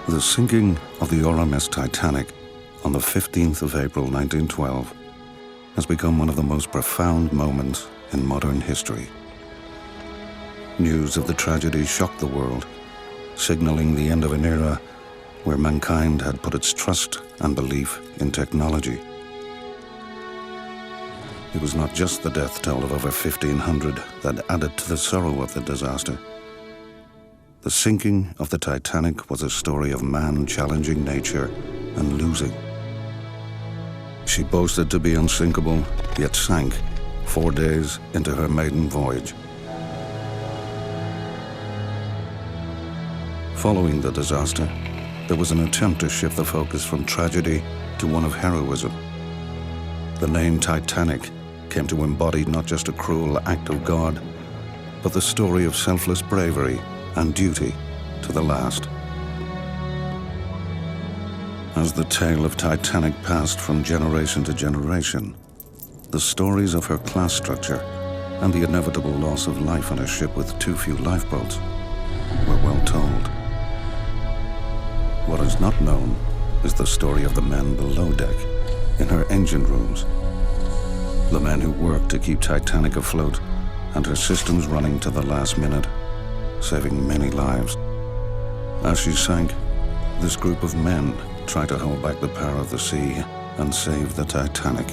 The sinking of the RMS Titanic on the 15th of April 1912 has become one of the most profound moments in modern history. News of the tragedy shocked the world, signaling the end of an era where mankind had put its trust and belief in technology. It was not just the death toll of over 1,500 that added to the sorrow of the disaster. The sinking of the Titanic was a story of man challenging nature and losing. She boasted to be unsinkable, yet sank 4 days into her maiden voyage. Following the disaster, there was an attempt to shift the focus from tragedy to one of heroism. The name Titanic came to embody not just a cruel act of God, but the story of selfless bravery and duty to the last. As the tale of Titanic passed from generation to generation, the stories of her class structure and the inevitable loss of life on a ship with too few lifeboats were well told. What is not known is the story of the men below deck, in her engine rooms, the men who worked to keep Titanic afloat and her systems running to the last minute, saving many lives. As she sank, this group of men tried to hold back the power of the sea and save the Titanic.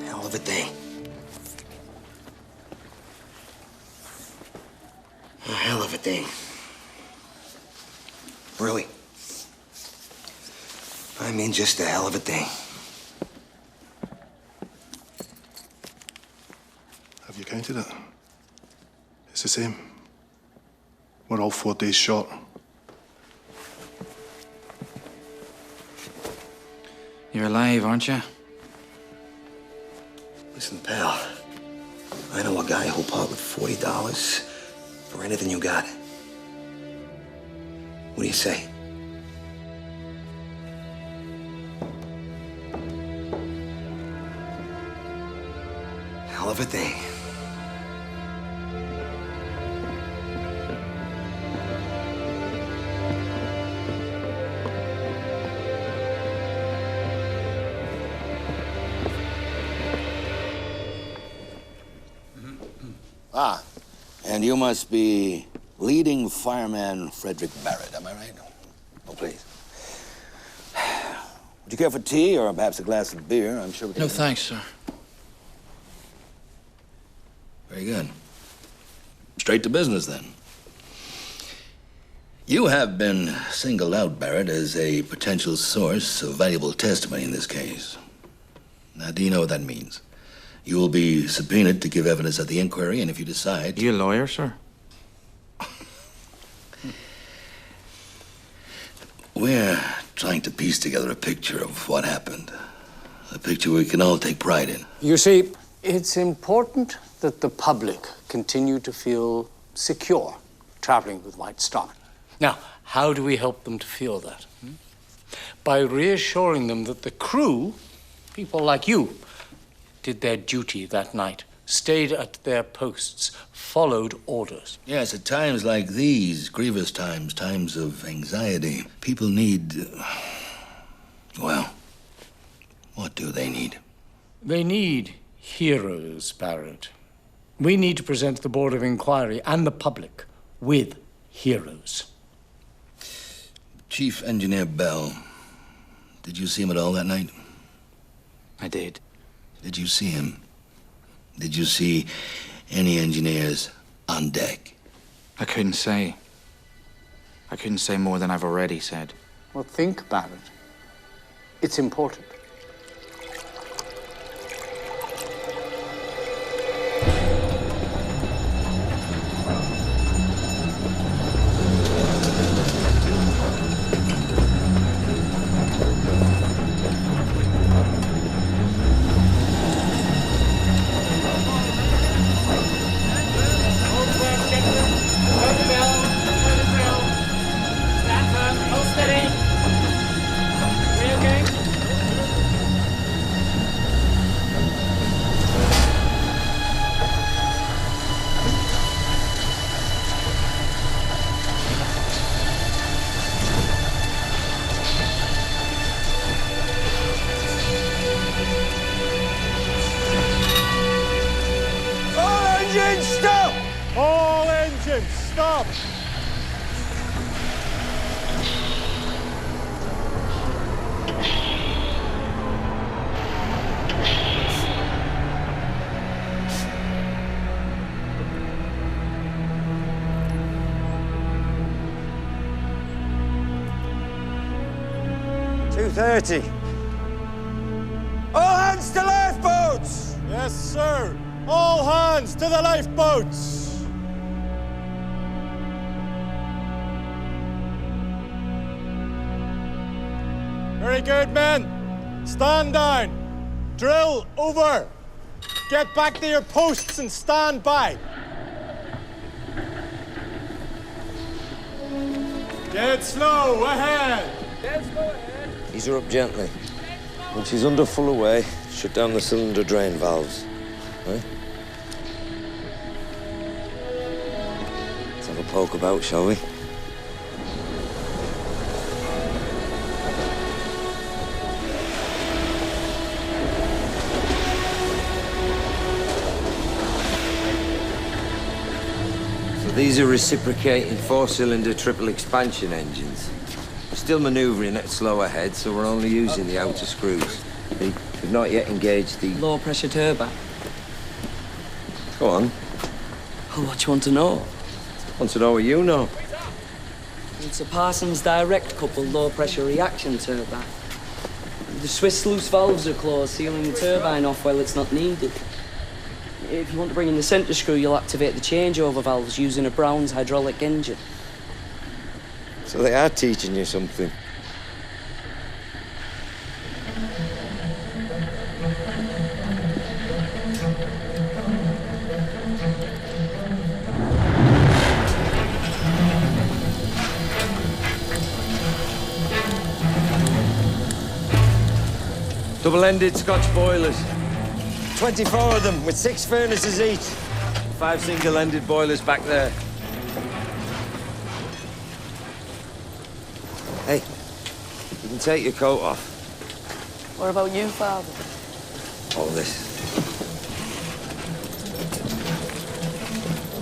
Hell of a day. A hell of a day. Really. I mean, just a hell of a day. Have you counted it? It's the same. We're all 4 days short. You're alive, aren't you? Listen, pal. I know a guy who'll part with $40 for anything you got. What do you say? Hell of a day. Ah, and you must be leading fireman Frederick Barrett, am I right? Oh, please. Would you care for tea or perhaps a glass of beer? I'm sure we can... No, thanks, sir. Very good. Straight to business, then. You have been singled out, Barrett, as a potential source of valuable testimony in this case. Now, do you know what that means? You will be subpoenaed to give evidence at the inquiry, and if you decide... You a lawyer, sir? We're trying to piece together a picture of what happened. A picture we can all take pride in. You see, it's important that the public continue to feel secure traveling with White Star. Now, how do we help them to feel that? By reassuring them that the crew, people like you, did their duty that night, stayed at their posts, followed orders. Yes, at times like these, grievous times, times of anxiety, people need... well, what do they need? They need heroes, Barrett. We need to present the Board of Inquiry and the public with heroes. Chief Engineer Bell, did you see him at all that night? I did. Did you see him? Did you see any engineers on deck? I couldn't say. I couldn't say more than I've already said. Well, think about it. It's important. All engines, stop! All hands to lifeboats! Yes, sir. All hands to the lifeboats! Very good, men. Stand down. Drill over. Get back to your posts and stand by. Dead slow, ahead. Ease her up gently. When she's under full away, shut down the cylinder drain valves. Right? Let's have a poke about, shall we? So these are reciprocating four-cylinder triple expansion engines. We're still manoeuvring at slow ahead, so we're only using the outer screws. We've not yet engaged the low-pressure turbine. Go on. Well, what do you want to know? I want to know what you know. It's a Parsons direct coupled low-pressure reaction turbine. The Swiss sluice valves are closed, sealing the turbine off while it's not needed. If you want to bring in the centre screw, you'll activate the changeover valves using a Brown's hydraulic engine. So they are teaching you something. Double-ended Scotch boilers. 24 of them, with 6 furnaces each. 5 single-ended boilers back there. Hey, you can take your coat off. What about you, Father? All this.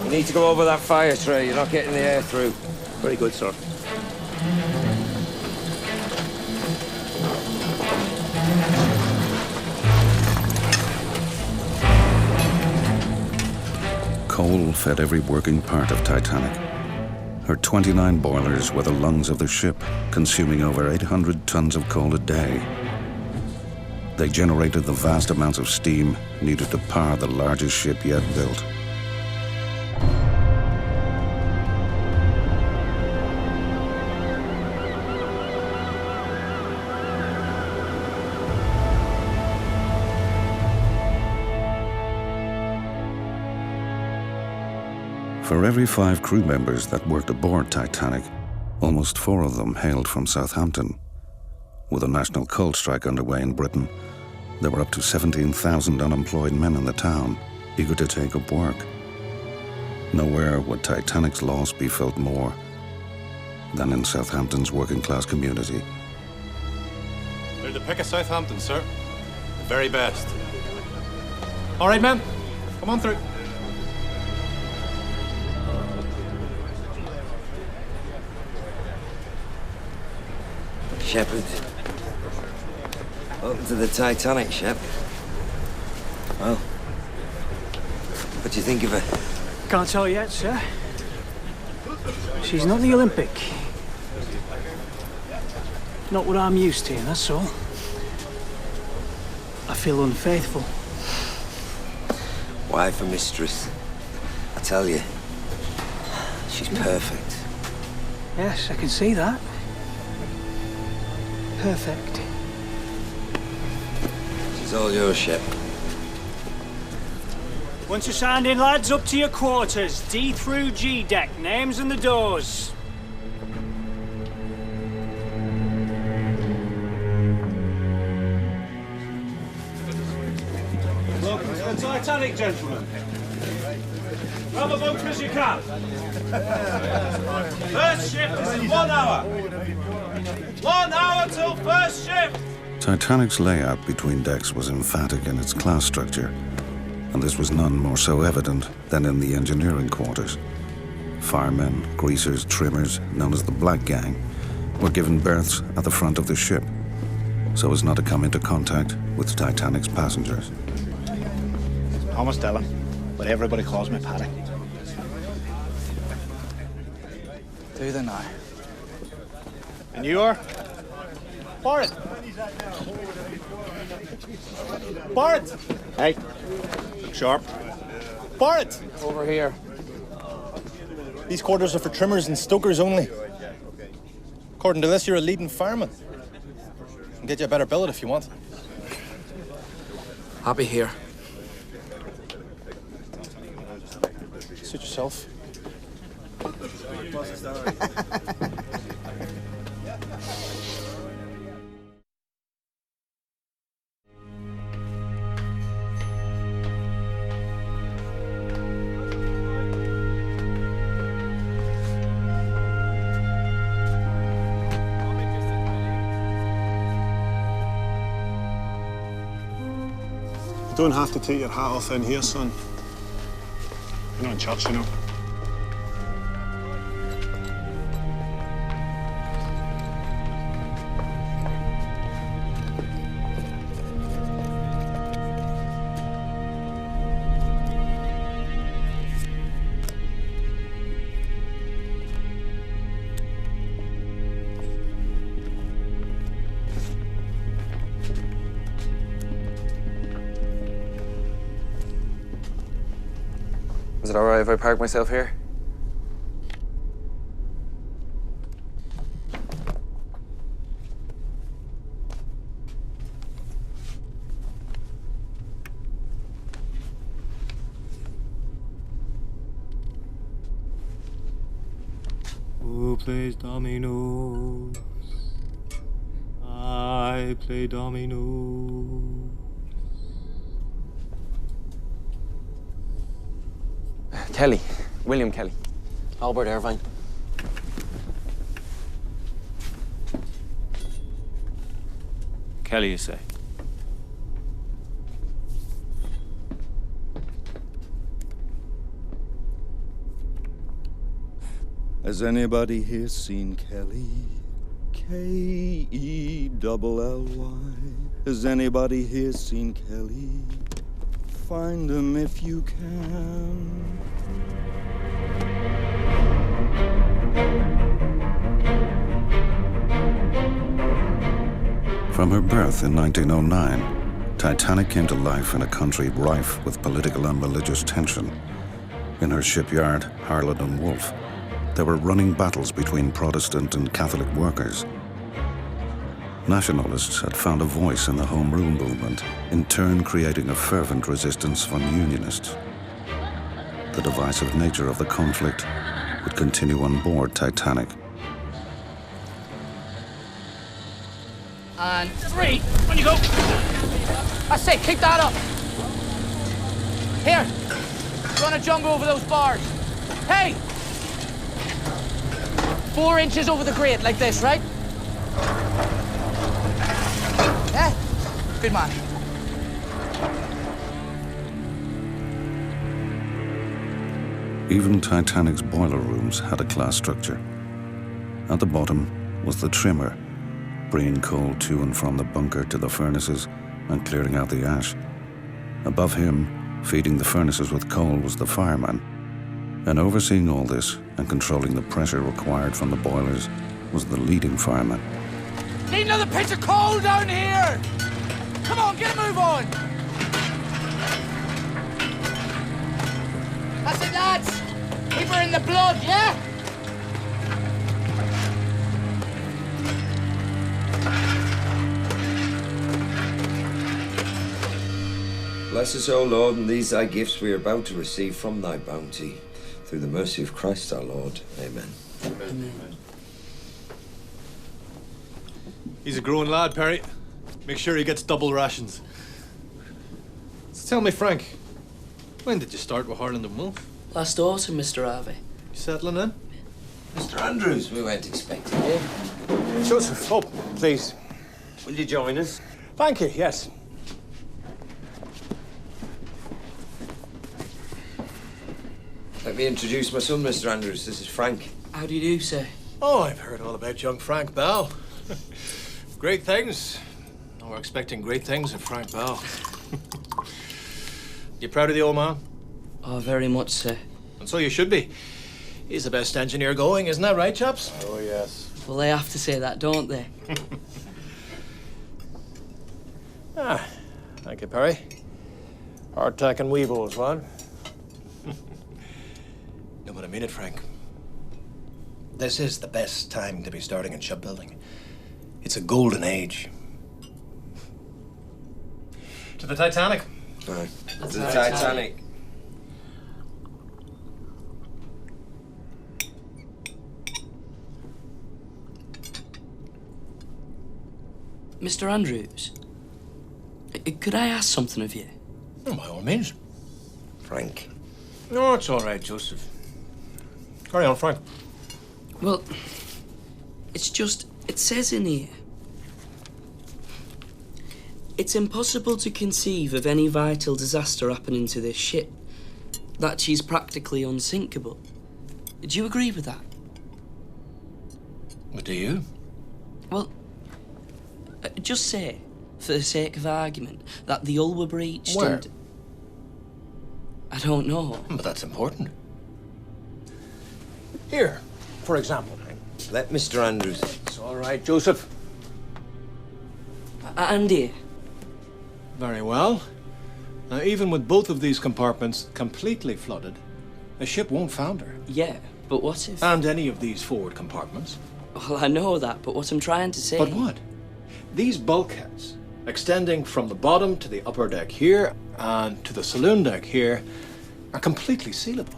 You need to go over that fire tray. You're not getting the air through. Very good, sir. Coal fed every working part of Titanic. Her 29 boilers were the lungs of the ship, consuming over 800 tons of coal a day. They generated the vast amounts of steam needed to power the largest ship yet built. For every 5 crew members that worked aboard Titanic, almost 4 of them hailed from Southampton. With a national coal strike underway in Britain, there were up to 17,000 unemployed men in the town, eager to take up work. Nowhere would Titanic's loss be felt more than in Southampton's working-class community. They're the pick of Southampton, sir. The very best. All right, men. Come on through. Shepherd. Welcome to the Titanic, Shep. Well, what do you think of her? Can't tell yet, sir. She's not the Olympic. Not what I'm used to, that's all. I feel unfaithful. Wife or mistress, I tell you, she's perfect. Yes, I can see that. Perfect. She's all yours, Shep. Once you're signed in, lads, up to your quarters. D through G deck, names and the doors. Welcome to the Titanic, gentlemen. Grab a bunker as you can. First shift is in 1 hour. 1 hour till first shift. Titanic's layout between decks was emphatic in its class structure, and this was none more so evident than in the engineering quarters. Firemen, greasers, trimmers, known as the Black Gang, were given berths at the front of the ship, so as not to come into contact with Titanic's passengers. Thomas Dillon, but everybody calls me Paddy. Do they now? And you are? Barrett! Barrett! Hey, look sharp. Barrett! Over here. These quarters are for trimmers and stokers only. According to this, you're a leading fireman. Can get you a better billet if you want. I'll be here. Suit yourself. You don't have to take your hat off in here, son. You're not in church, you know. Is it all right if I park myself here? Who plays dominoes? I play dominoes. Kelly. William Kelly. Albert Irvine. Kelly, you say? Has anybody here seen Kelly? Kelly. Has anybody here seen Kelly? Find him if you can. From her birth in 1909, Titanic came to life in a country rife with political and religious tension. In her shipyard, Harland and Wolff, there were running battles between Protestant and Catholic workers. Nationalists had found a voice in the Home Rule movement, in turn creating a fervent resistance from Unionists. The divisive nature of the conflict would continue on board Titanic. And 3, on you go. I say, kick that up. Here, run a jungle over those bars. Hey! 4 inches over the grate, like this, right? Yeah? Good man. Even Titanic's boiler rooms had a class structure. At the bottom was the trimmer, bringing coal to and from the bunker to the furnaces and clearing out the ash. Above him, feeding the furnaces with coal, was the fireman. And overseeing all this and controlling the pressure required from the boilers was the leading fireman. Need another pitch of coal down here! Come on, get a move on! That's it, lads! Keep her in the blood, yeah? Bless us, O Lord, and these thy gifts we are about to receive from thy bounty. Through the mercy of Christ our Lord. Amen. Amen. He's a growing lad, Perry. Make sure he gets double rations. So tell me, Frank, when did you start with Harland and Wolff? Last autumn, Mr. Harvey. You settling in? Mr. Andrews, we weren't expecting you. Joseph, oh, please. Will you join us? Thank you, yes. Let me introduce my son, Mr. Andrews. This is Frank. How do you do, sir? Oh, I've heard all about young Frank Bell. Great things. We're expecting great things of Frank Bell. You proud of the old man? Oh, very much, sir. And so you should be. He's the best engineer going, isn't that right, chaps? Oh, yes. Well, they have to say that, don't they? Thank you, Perry. Hardtack and weevils, what? No, but I mean it, Frank. This is the best time to be starting in shipbuilding. It's a golden age. To the Titanic. Aye. To the Titanic. Mr. Andrews, could I ask something of you? Oh, by all means. Frank. No, it's all right, Joseph. Carry on, Frank. Well, it's just, it says in here, it's impossible to conceive of any vital disaster happening to this ship, that she's practically unsinkable. Do you agree with that? What do you? Well, just say, for the sake of argument, that the hull were breached. Where? And I don't know. But that's important. Here, for example. Let Mr. Andrews. It's all right, Joseph. And here. Very well. Now, even with both of these compartments completely flooded, the ship won't founder. Yeah, but what if... And any of these forward compartments. Well, I know that, but what I'm trying to say... But what? These bulkheads, extending from the bottom to the upper deck here and to the saloon deck here, are completely sealable.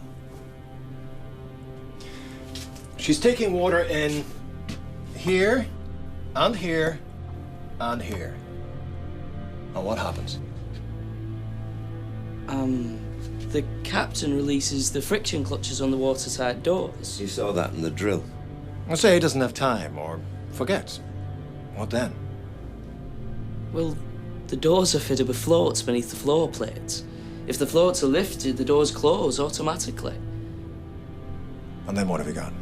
She's taking water in here, and here, and here. And what happens? The captain releases the friction clutches on the waterside doors. You saw that in the drill. Let's say he doesn't have time or forgets. What then? Well, the doors are fitted with floats beneath the floor plates. If the floats are lifted, the doors close automatically. And then what have you got?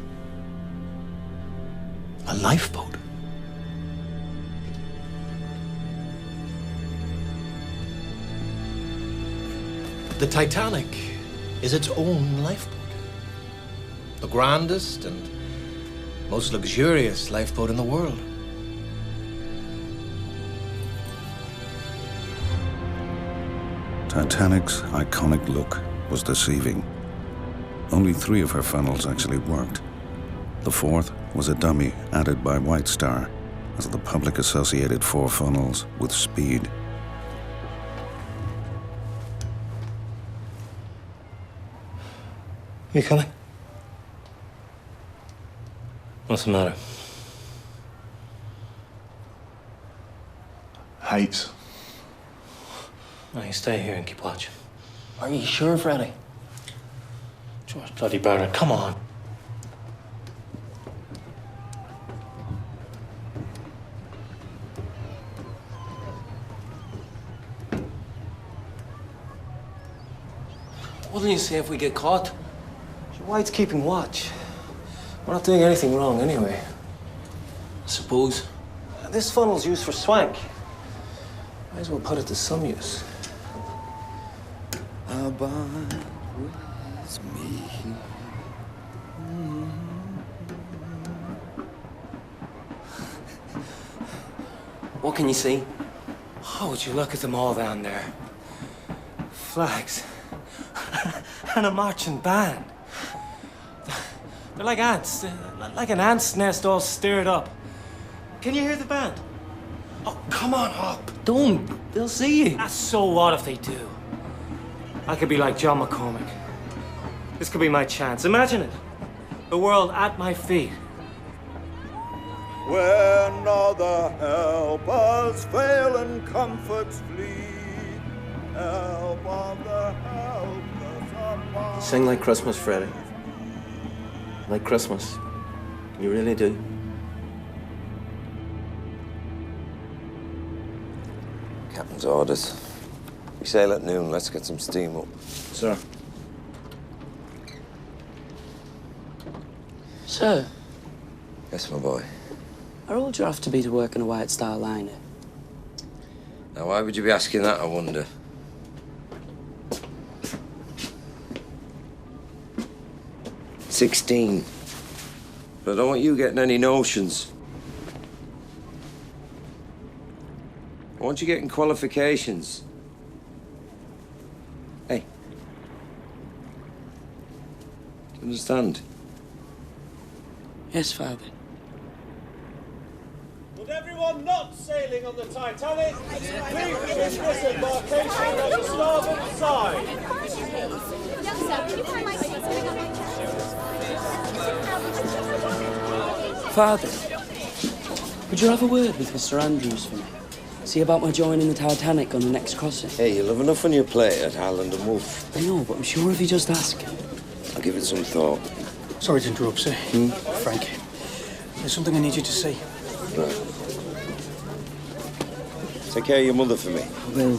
A lifeboat. The Titanic is its own lifeboat. The grandest and most luxurious lifeboat in the world. Titanic's iconic look was deceiving. Only 3 of her funnels actually worked. The 4th was a dummy added by White Star as the public associated 4 funnels with speed. You coming? What's the matter? Heights. No, you stay here and keep watch. Are you sure, Freddy? George bloody Barrett, come on. What do you say if we get caught? White's keeping watch. We're not doing anything wrong anyway. I suppose. This funnel's used for swank. Might as well put it to some use. Abide with me. What can you see? Oh, would you look at them all down there? Flags. And a marching band. They're like ants. They're like an ant's nest all stirred up. Can you hear the band? Oh, come on up. Don't. They'll see you. So what if they do? I could be like John McCormick. This could be my chance. Imagine it. The world at my feet. When other helpers fail and comforts flee, help other helpers abide. Sing like Christmas, Freddie. Like Christmas. You really do. Captain's orders. We sail at noon. Let's get some steam up. Sir. Sir, Yes, my boy. how old do you have to be to work in a White Star liner? Now, why would you be asking that, I wonder? "16. But I don't want you getting any notions. I want you getting qualifications. Hey. Do you understand? Yes, Father. Would everyone not sailing on the Titanic please begin this embarkation on the starboard side? Father, would you have a word with Mr. Andrews for me? See about my joining the Titanic on the next crossing. Hey, you'll have enough on your plate at Highland and Wolf. I know, but I'm sure if you just ask him. I'll give it some thought. Sorry to interrupt, sir. Frank, there's something I need you to see. Right. Take care of your mother for me. I will.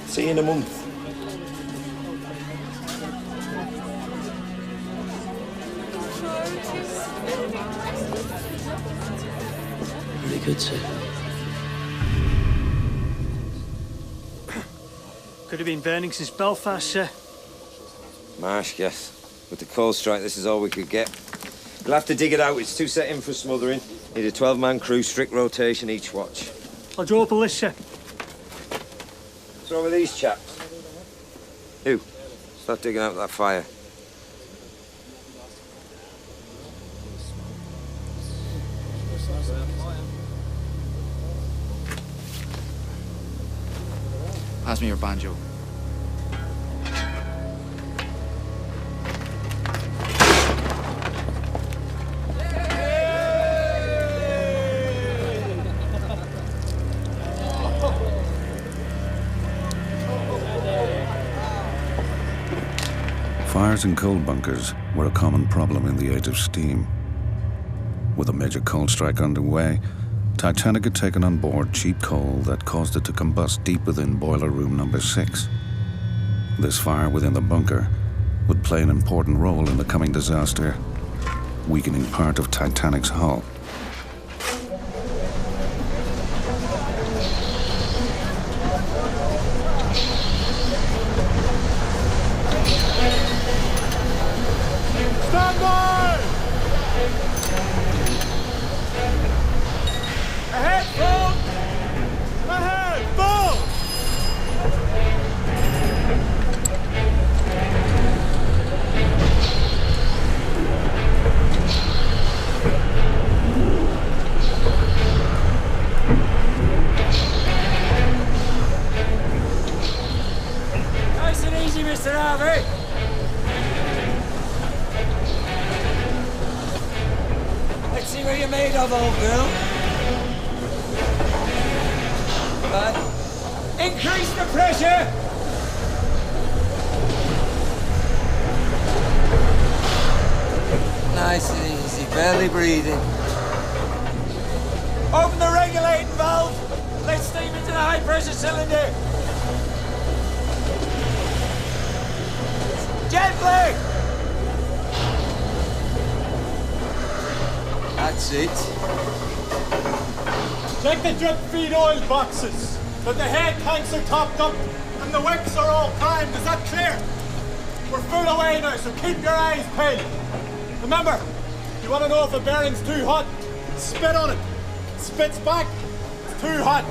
See you in a month. Very good, sir. Could have been burning since Belfast, sir. Marsh, yes. With the coal strike, this is all we could get. We'll have to dig it out. It's too set in for smothering. Need a 12-man crew, strict rotation each watch. I'll draw up a list, sir. What's wrong with these chaps? Who? Start digging out that fire. Pass me your banjo. Fires in coal bunkers were a common problem in the age of steam. With a major coal strike underway, Titanic had taken on board cheap coal that caused it to combust deep within boiler room number 6. This fire within the bunker would play an important role in the coming disaster, weakening part of Titanic's hull. Stand by! Ahead, full! Ahead, full! Nice and easy, Mr. Harvey. Let's see what you're made of, old girl. Right. Increase the pressure. Nice and easy, barely breathing. Open the regulating valve. Let steam into the high-pressure cylinder. Gently. That's it. Check the drip feed oil boxes. That the head tanks are topped up and the wicks are all primed. Is that clear? We're full away now, so keep your eyes peeled. Remember, you want to know if a bearing's too hot, spit on it. Spits back. It's too hot.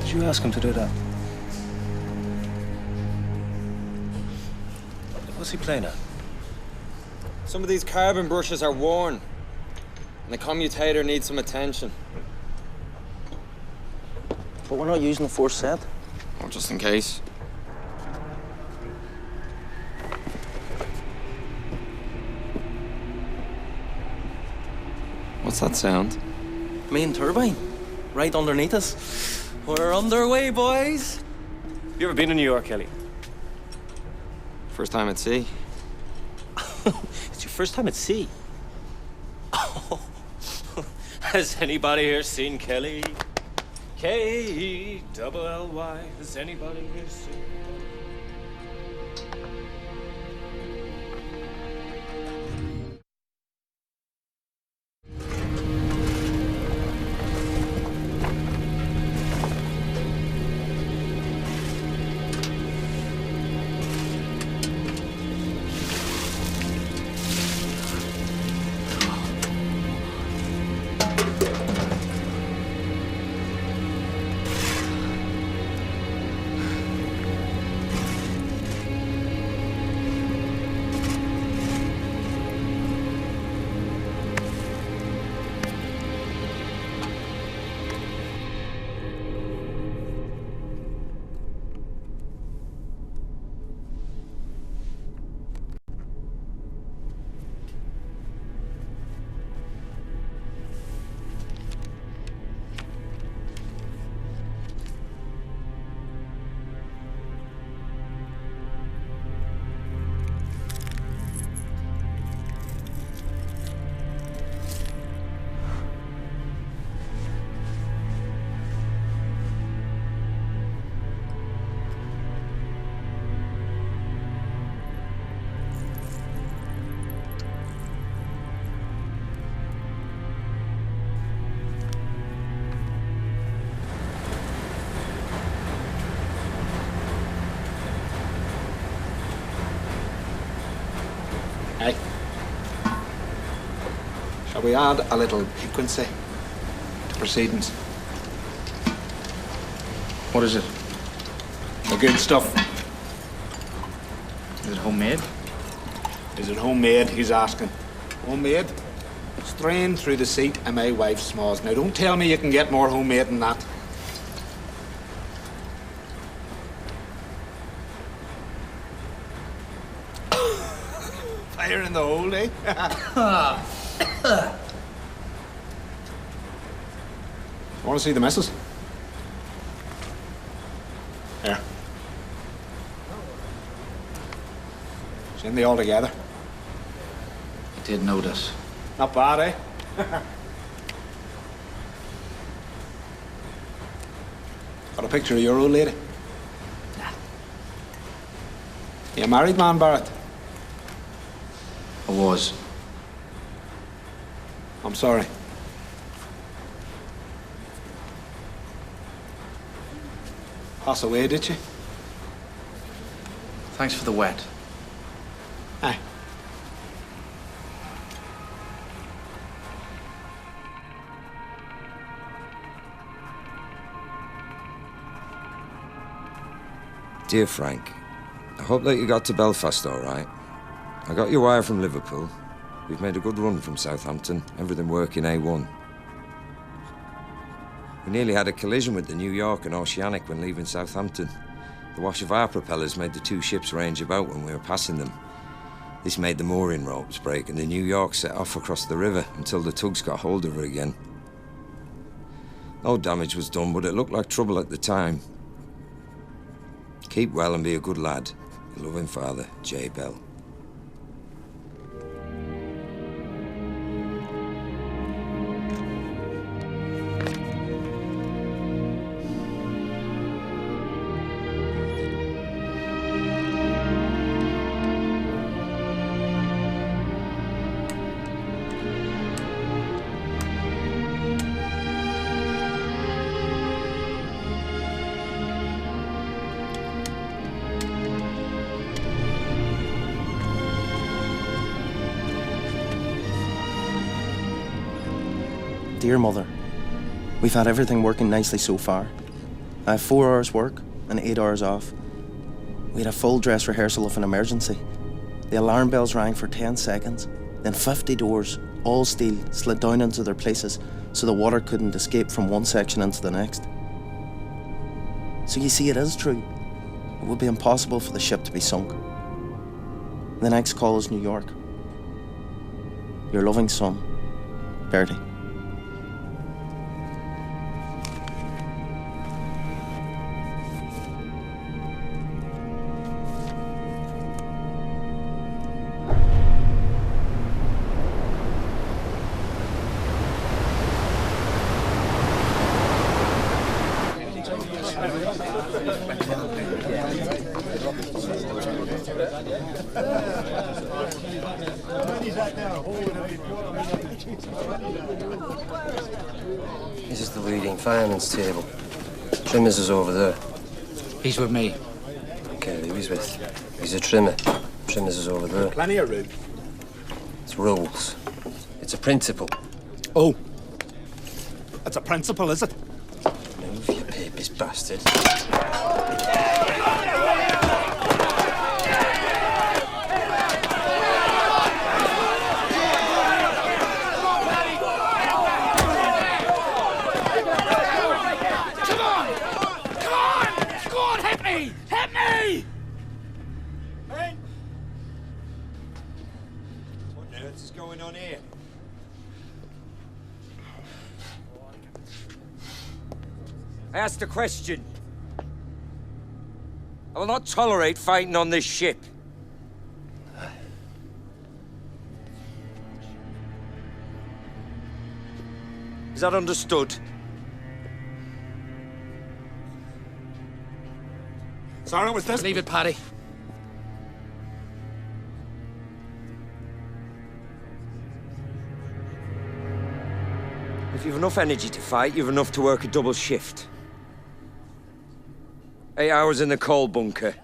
Did you ask him to do that? What's he playing at? Some of these carbon brushes are worn, and the commutator needs some attention. But we're not using the force set. Well, just in case. What's that sound? Main turbine, right underneath us. We're underway, boys. You ever been to New York, Kelly? First time at sea. It's your first time at sea. Has anybody here seen Kelly? K-E-double-L-Y. Has anybody here seen? Hey. Shall we add a little piquancy to proceedings? What is it? The good stuff. Is it homemade? Is it homemade? He's asking. Homemade? Strained through the seat of my wife's smalls. Now, don't tell me you can get more homemade than that. Fire in the hole, eh? Want to see the missus? Here. Seen they all together? I did notice. Not bad, eh? Got a picture of your old lady? Nah. You a married man, Barrett? I was. I'm sorry. Pass away, did you? Thanks for the wet. Aye. Dear Frank, I hope that you got to Belfast all right. I got your wire from Liverpool. We've made a good run from Southampton, everything working A1. We nearly had a collision with the New York and Oceanic when leaving Southampton. The wash of our propellers made the two ships range about when we were passing them. This made the mooring ropes break and the New York set off across the river until the tugs got hold of her again. No damage was done, but it looked like trouble at the time. Keep well and be a good lad. Your loving father, J. Bell. Dear Mother, we've had everything working nicely so far. I have 4 hours work and 8 hours off. We had a full dress rehearsal of an emergency. The alarm bells rang for 10 seconds. Then 50 doors, all steel, slid down into their places so the water couldn't escape from one section into the next. So you see, it is true. It would be impossible for the ship to be sunk. The next call is New York. Your loving son, Bertie. This is the leading fireman's table. Trimmers is over there. He's with me. Okay, who he's with? He's a trimmer. Trimmers is over there. Plenty of room. It's rules. It's a principle. Oh. That's a principle, is it? Move, you papist bastard. I asked a question. I will not tolerate fighting on this ship. Is that understood? Sorry, was this? Leave it, Paddy. If you've enough energy to fight, you've enough to work a double shift. 8 hours in the coal bunker.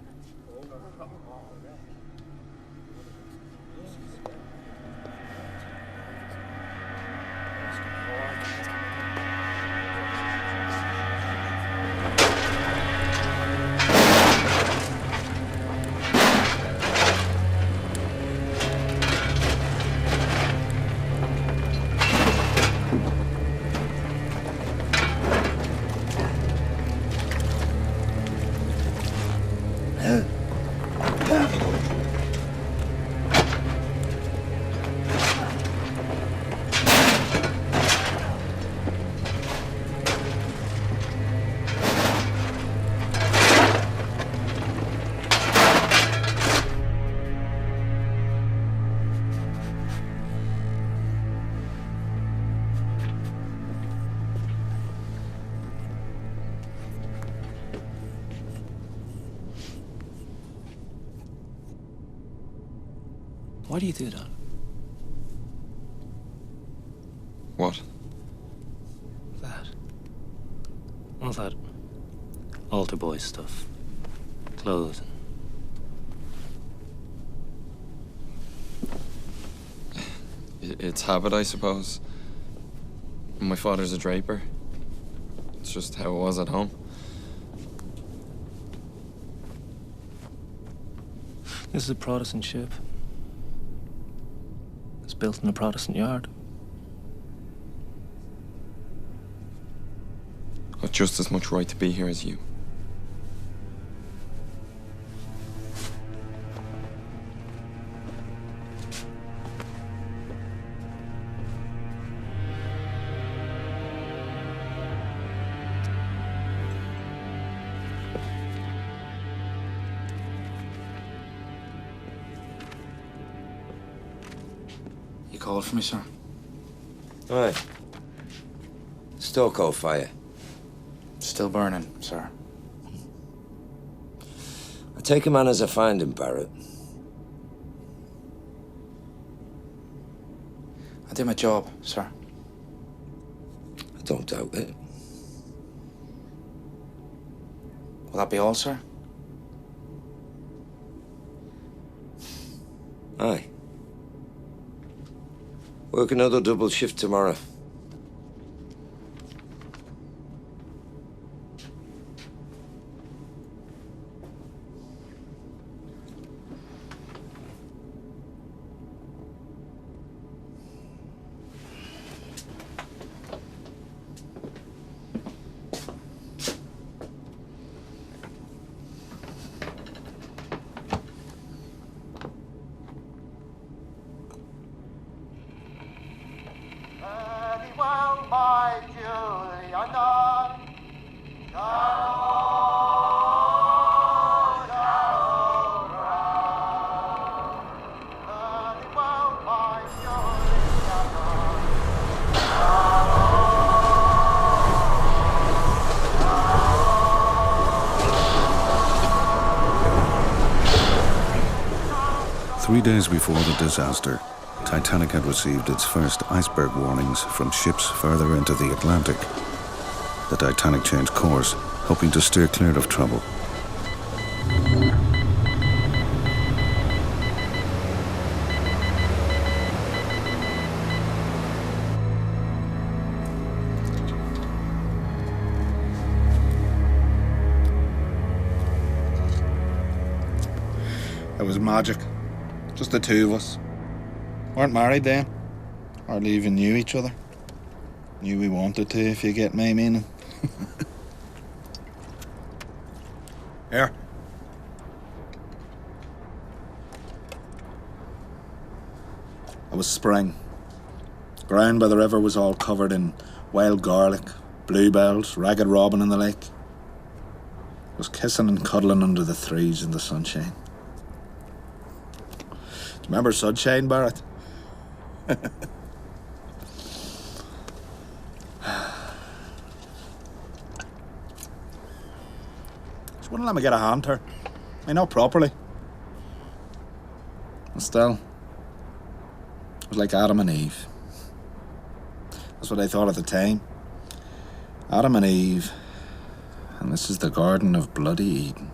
Why do you do that? What? That. All that altar boy stuff. Clothes. It's habit, I suppose. My father's a draper. It's just how it was at home. This is a Protestant ship. It's built in a Protestant yard. I've just as much right to be here as you. You called for me, sir? Aye. Stokeout fire. Still burning, sir. I take a man as I find him, Barrett. I did my job, sir. I don't doubt it. Will that be all, sir? Aye. Work another double shift tomorrow. Three days before the disaster, Titanic had received its first iceberg warnings from ships further into the Atlantic. The Titanic changed course, hoping to steer clear of trouble. It was magic. Just the two of us. Weren't married then. Hardly even knew each other. Knew we wanted to, if you get my meaning. Here. It was spring. Ground by the river was all covered in wild garlic, bluebells, ragged robin in the lake. I was kissing and cuddling under the trees in the sunshine. Do you remember sunshine, Barrett? She wouldn't let me get a hand to her. I mean, not properly. And still, it was like Adam and Eve. That's what I thought at the time. Adam and Eve, and this is the Garden of Bloody Eden.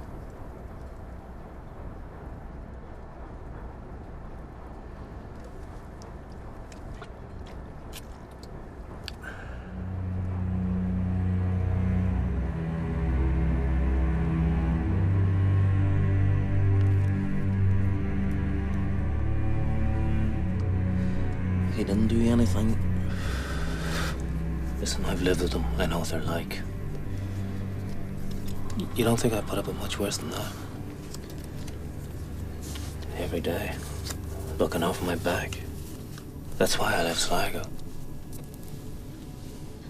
He didn't do anything. Listen, I've lived with them. I know what they're like. You don't think I put up with much worse than that? Every day, looking out for my back. That's why I left Sligo.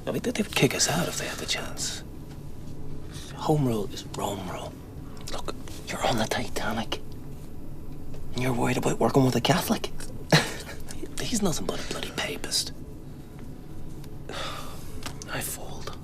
I mean, they would kick us out if they had the chance. Home rule is Rome rule. Look, you're on the Titanic. And you're worried about working with a Catholic? He's nothing but a bloody papist. I fold.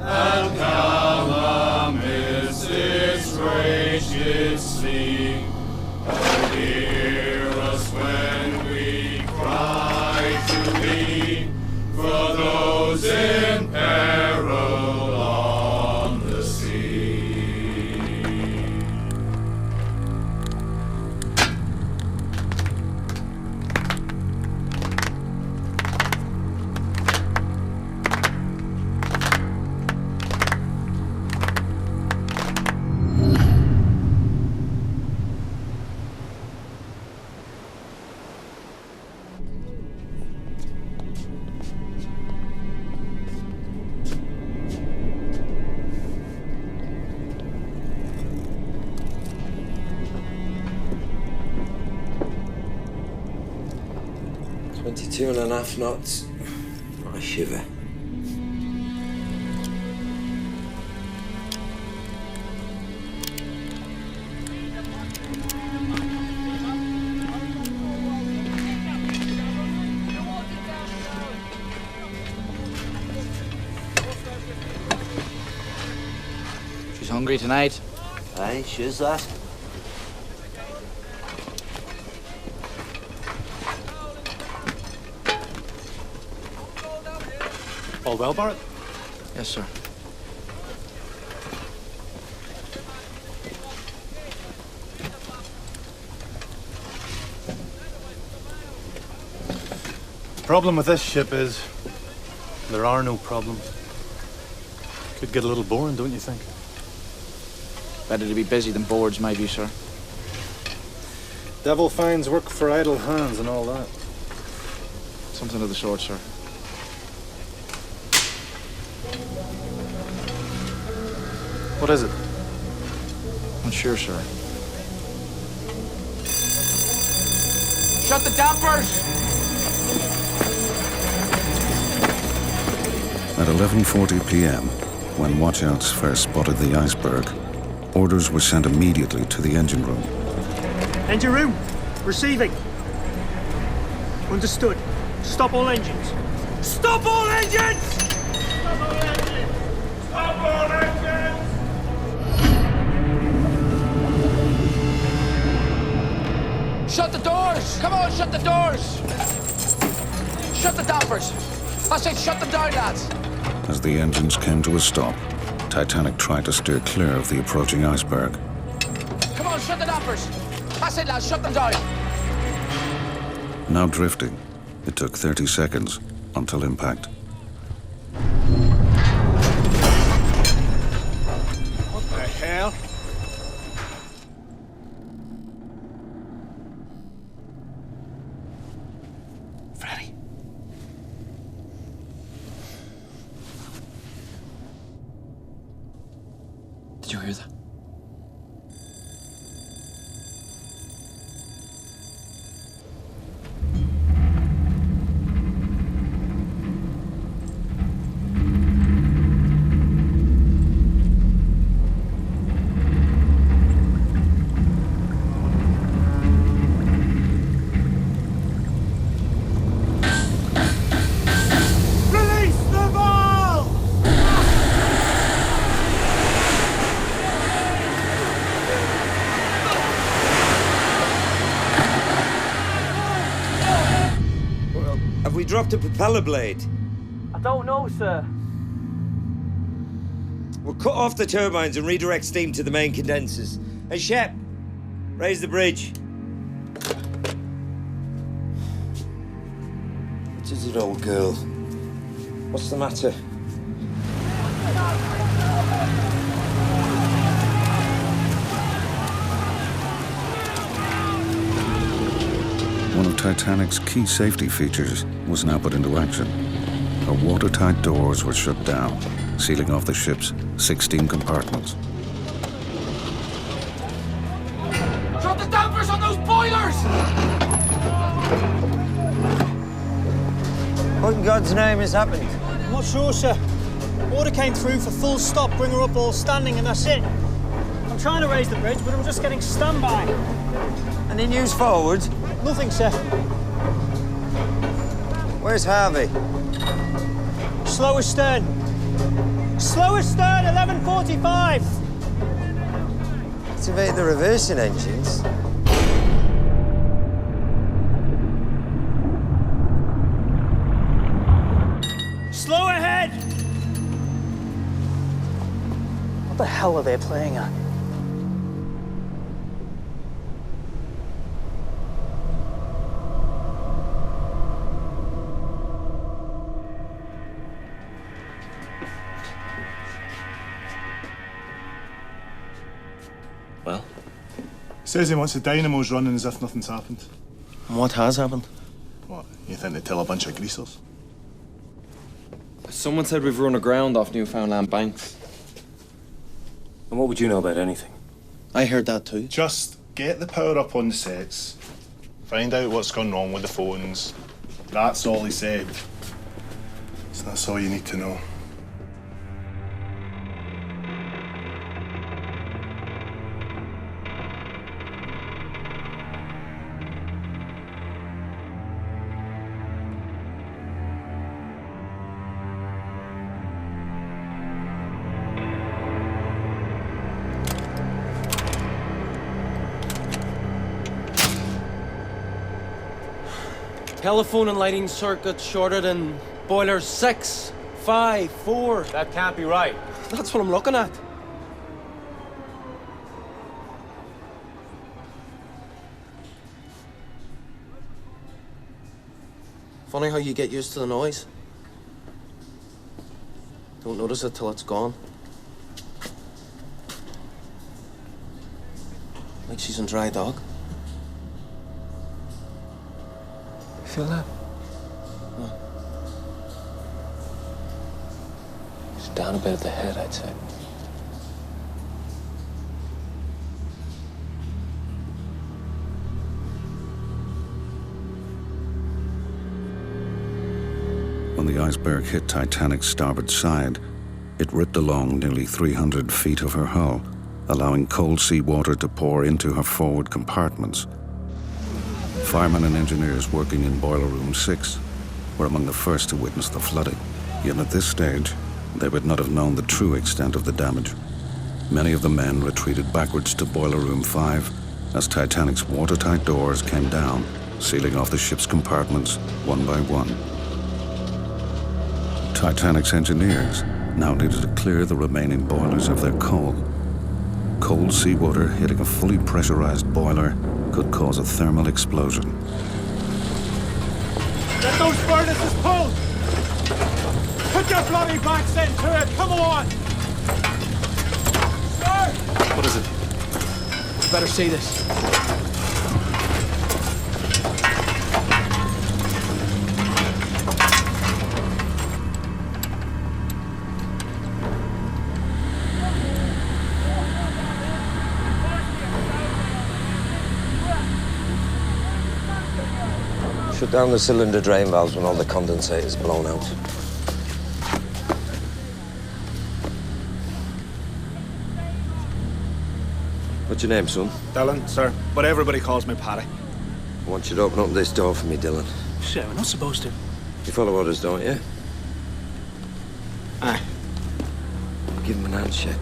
And calm amid did sleep, oh, hear us when we cry to thee, for those in peril on the sea. Two and a half knots. I shiver. She's hungry tonight. Aye, she's that. All well, Barrett? Yes, sir. The problem with this ship is there are no problems. Could get a little boring, don't you think? Better to be busy than bored, my view, sir. Devil finds work for idle hands and all that. Something of the sort, sir. What is it? Not sure, sir. Shut the dampers! At 11:40 p.m., when watchouts first spotted the iceberg, orders were sent immediately to the engine room. Engine room, receiving. Understood. Stop all engines. Stop all engines! Stop all engines! Stop all engines! Shut the doors! Come on, shut the doors! Shut the dampers! I said shut them down, lads! As the engines came to a stop, Titanic tried to steer clear of the approaching iceberg. Come on, shut the dampers! I said, lads, shut them down! Now drifting, it took 30 seconds until impact. What the hell? Freddy. Did you hear that? Dropped a propeller blade. I don't know, sir. We'll cut off the turbines and redirect steam to the main condensers. Hey, Shep, raise the bridge. What is it, old girl? What's the matter? One of Titanic's key safety features was now put into action. Her watertight doors were shut down, sealing off the ship's 16 compartments. Drop the dampers on those boilers! What in God's name has happened? I'm not sure, sir. Order came through for full stop, bring her up all standing, and that's it. I'm trying to raise the bridge, but I'm just getting standby. Any news forward? Nothing, sir. Where's Harvey? Slow astern. Slow astern, 11:45. Activate the reversing engines. Slow ahead! What the hell are they playing at? Well? Says he wants the dynamos running as if nothing's happened. And what has happened? What, you think they tell a bunch of greasers? Someone said we've run aground off Newfoundland banks. And what would you know about anything? I heard that too. Just get the power up on the sets, find out what's gone wrong with the phones. That's all he said. So that's all you need to know. Telephone and lighting circuit shorter than boiler 6, 5, 4. That can't be right. That's what I'm looking at. Funny how you get used to the noise. Don't notice it till it's gone. Like she's in dry dock. Feel that? What? It's down a bit at the head, I'd say. When the iceberg hit Titanic's starboard side, it ripped along nearly 300 feet of her hull, allowing cold sea water to pour into her forward compartments. Firemen and engineers working in Boiler Room 6 were among the first to witness the flooding. Yet at this stage, they would not have known the true extent of the damage. Many of the men retreated backwards to Boiler Room 5 as Titanic's watertight doors came down, sealing off the ship's compartments one by one. Titanic's engineers now needed to clear the remaining boilers of their coal. Cold seawater hitting a fully pressurized boiler could cause a thermal explosion. Get those furnaces pulled! Put your bloody backs into it! Come on! Sir! What is it? Better see this. Shut down the cylinder drain valves when all the condensator's blown out. What's your name, son? Dylan, sir. But everybody calls me Paddy. I want you to open up this door for me, Dylan. Shit, we're not supposed to. You follow orders, don't you? Aye. Give him an handshake.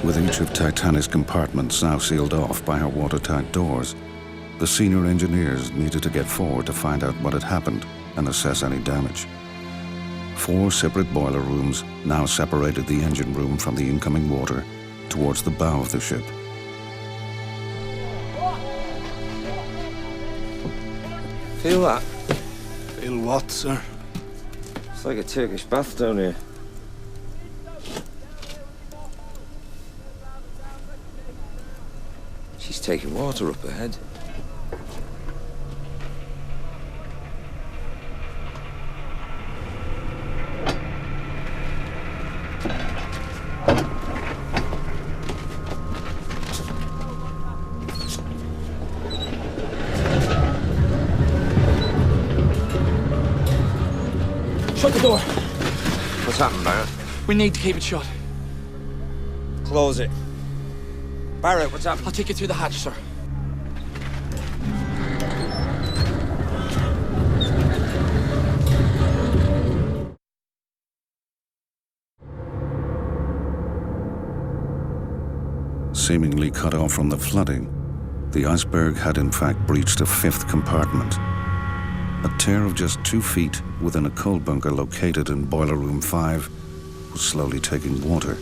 With each of Titanic's compartments now sealed off by her watertight doors, the senior engineers needed to get forward to find out what had happened and assess any damage. 4 separate boiler rooms now separated the engine room from the incoming water towards the bow of the ship. Feel that? Feel what, sir? It's like a Turkish bath down here. She's taking water up ahead. Shut the door. What's happened, Barrett? We need to keep it shut. Close it. Barrett, what's happened? I'll take you through the hatch, sir. seemingly cut off from the flooding, the iceberg had in fact breached a fifth compartment. A tear of just 2 feet within a coal bunker located in Boiler Room 5 was slowly taking water.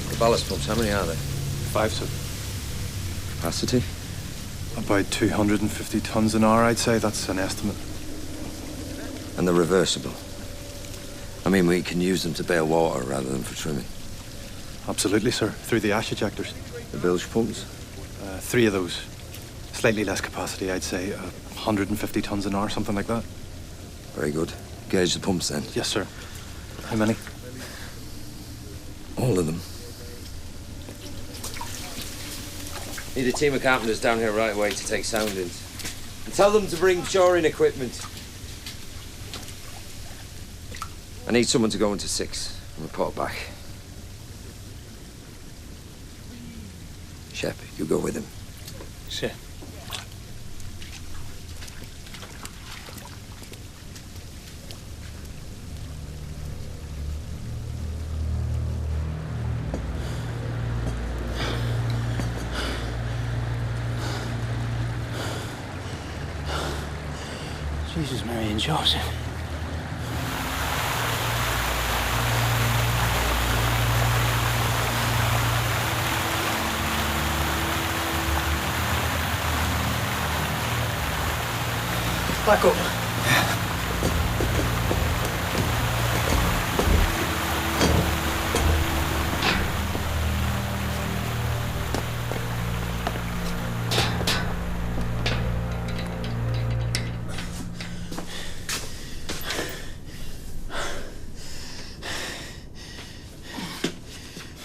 The ballast pumps, how many are there? 5, sir. Capacity? About 250 tons an hour, I'd say. That's an estimate. And they're reversible? I mean, we can use them to bail water rather than for trimming. Absolutely, sir. Through the ash ejectors. The bilge pumps? 3 of those. Slightly less capacity, I'd say. 150 tons an hour, something like that. Very good. Gauge the pumps then? Yes, sir. How many? All of them. Need a team of carpenters down here right away to take soundings. And tell them to bring shoring equipment. I need someone to go into 6 and report back. Shep, you go with him. Sure. Jesus, Mary and Joseph. Back up.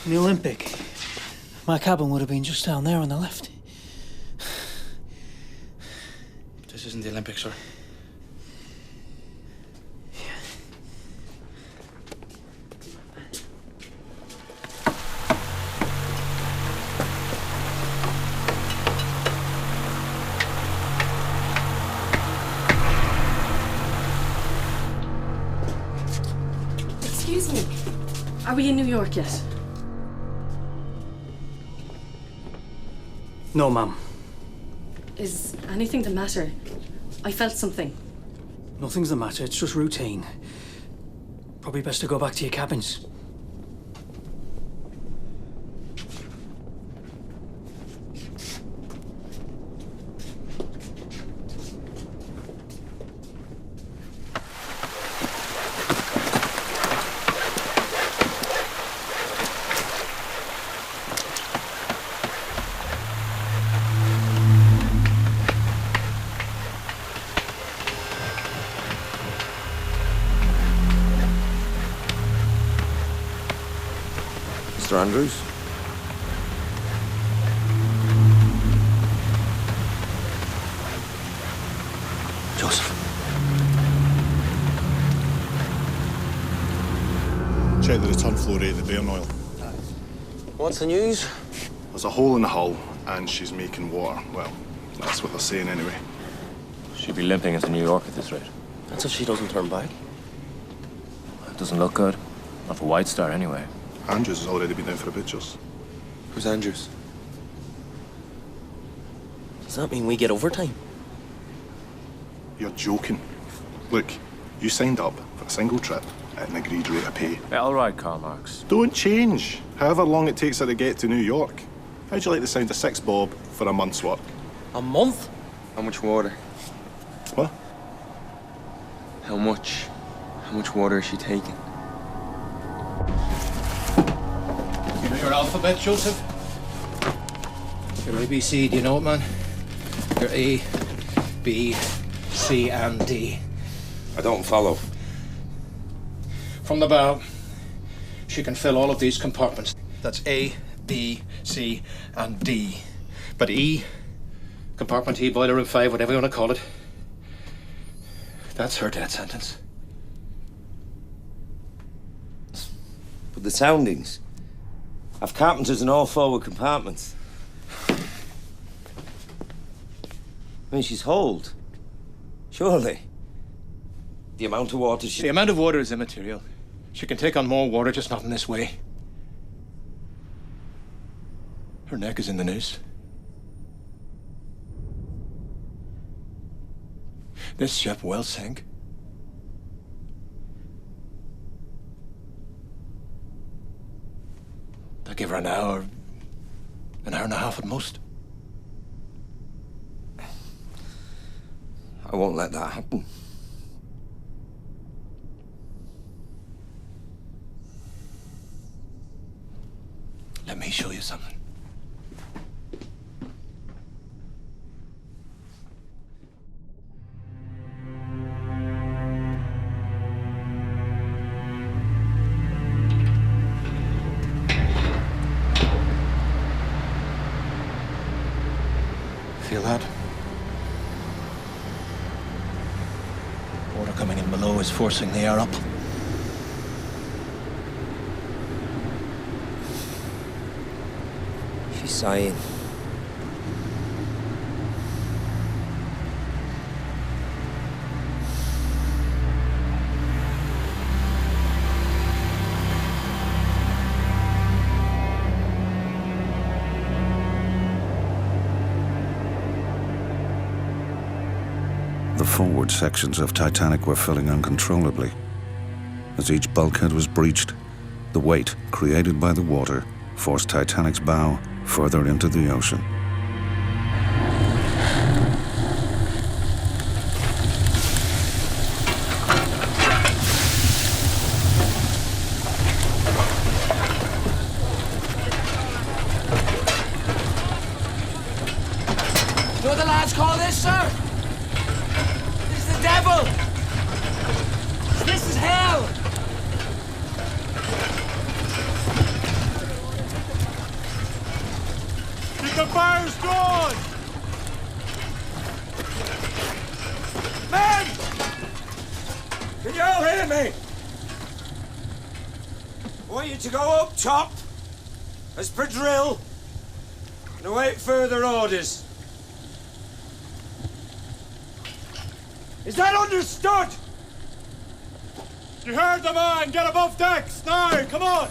The Olympic. My cabin would have been just down there on the left. This isn't the Olympic, sir. Excuse me. Are we in New York yet? No, ma'am. Is anything the matter? I felt something. Nothing's the matter. It's just routine. Probably best to go back to your cabins. Mr. Andrews? Joseph. Check the return flow rate of the burn oil. What's the news? There's a hole in the hull, and she's making water. Well, that's what they're saying anyway. She'd be limping into New York at this rate. That's if she doesn't turn back. It doesn't look good. Not for White Star, anyway. Andrews has already been down for a bit, just. Who's Andrews? Does that mean we get overtime? You're joking. Look, you signed up for a single trip at an agreed rate of pay. Yeah, all right, Karl Marx. Don't change. However long it takes her to get to New York. How'd you like the sound of 6 bob for a month's work? A month? How much water? What? How much water is she taking? You know your alphabet, Joseph? Your ABC, do you know it, man? Your A, B, C, and D. I don't follow. From the bow, she can fill all of these compartments. That's A, B, C, and D. But E, compartment E, boiler room 5, whatever you want to call it, that's her death sentence. But the soundings. I've carpenters in all forward compartments. I mean, she's holed. Surely. The amount of water she... The amount of water is immaterial. She can take on more water, just not in this way. Her neck is in the noose. This ship will sink. They'll give her an hour and a half at most. I won't let that happen. Let me show you something. Feel that? Water coming in below is forcing the air up. She's sighing. The forward sections of Titanic were filling uncontrollably. As each bulkhead was breached, the weight created by the water forced Titanic's bow further into the ocean. You know what the lads call this, sir? This is the devil! This is hell! Keep the fires going! Men! Can you all hear me? I want you to go up top, as per drill, and await further orders. Is that understood? You heard the man! Get above decks! Now, come on!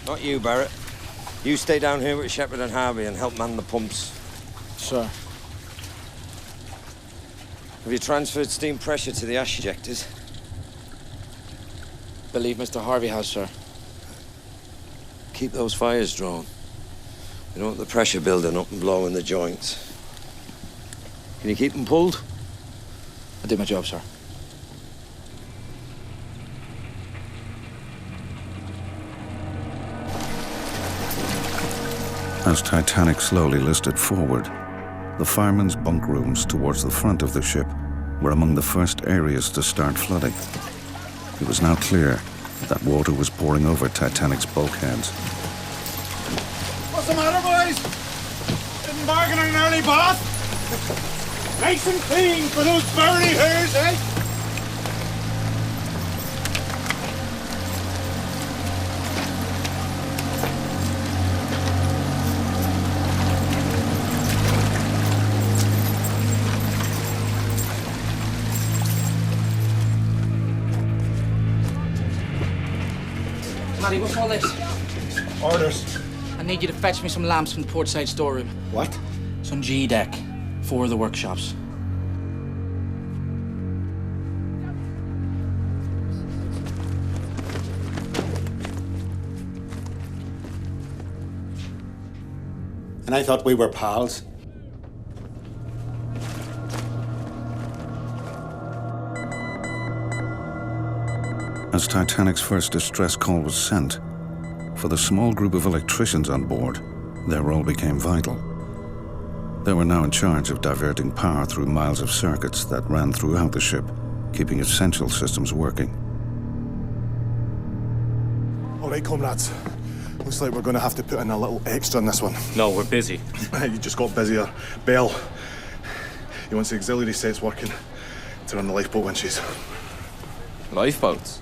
Not you, Barrett. You stay down here with Shepherd and Harvey and help man the pumps. Sir. Have you transferred steam pressure to the ash ejectors? Believe Mr. Harvey has, sir. Keep those fires drawn. We don't want the pressure building up and blowing the joints. Can you keep them pulled? I did my job, sir. As Titanic slowly listed forward, the firemen's bunk rooms towards the front of the ship were among the first areas to start flooding. It was now clear that water was pouring over Titanic's bulkheads. What's the matter, boys? Didn't bargain on an early bath? Nice and clean for those burly hairs, eh? Matty, what's all this? Orders. I need you to fetch me some lamps from the portside storeroom. What? It's on G deck. 4 of the workshops. And I thought we were pals. As Titanic's first distress call was sent, for the small group of electricians on board, their role became vital. They were now in charge of diverting power through miles of circuits that ran throughout the ship, keeping essential systems working. All right, comrades. Looks like we're going to have to put in a little extra on this one. No, we're busy. You just got busier. Bell, he wants the auxiliary sets working. They're on the lifeboat winches. Lifeboats?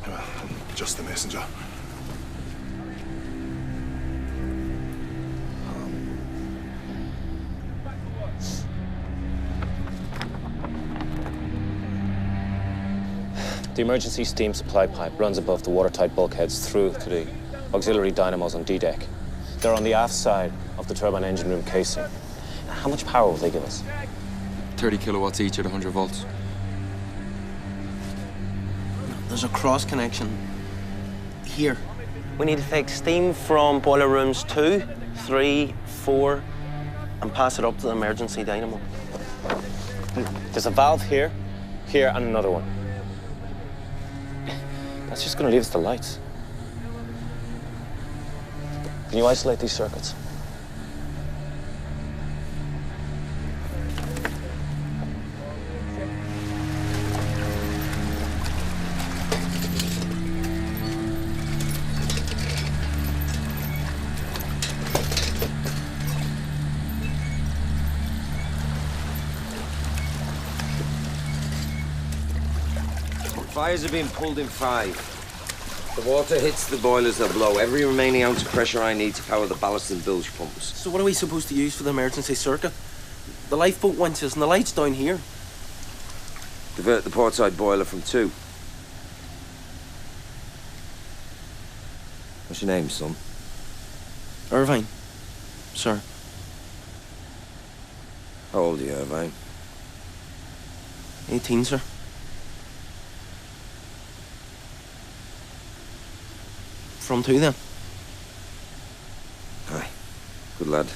Well, I'm just the messenger. The emergency steam supply pipe runs above the watertight bulkheads through to the auxiliary dynamos on D-deck. They're on the aft side of the turbine engine room casing. How much power will they give us? 30 kilowatts each at 100 volts. There's a cross connection here. We need to take steam from boiler rooms 2, 3, 4, and pass it up to the emergency dynamo. There's a valve here, here, and another one. That's just going to leave us the lights. Can you isolate these circuits? Fires are being pulled in 5. The water hits the boilers, they'll blow every remaining ounce of pressure I need to power the ballast and bilge pumps. So what are we supposed to use for the emergency circuit? The lifeboat winches and the lights down here. Divert the portside boiler from 2. What's your name, son? Irvine, sir. How old are you, Irvine? 18, sir. From 2 then. Aye. Good lad.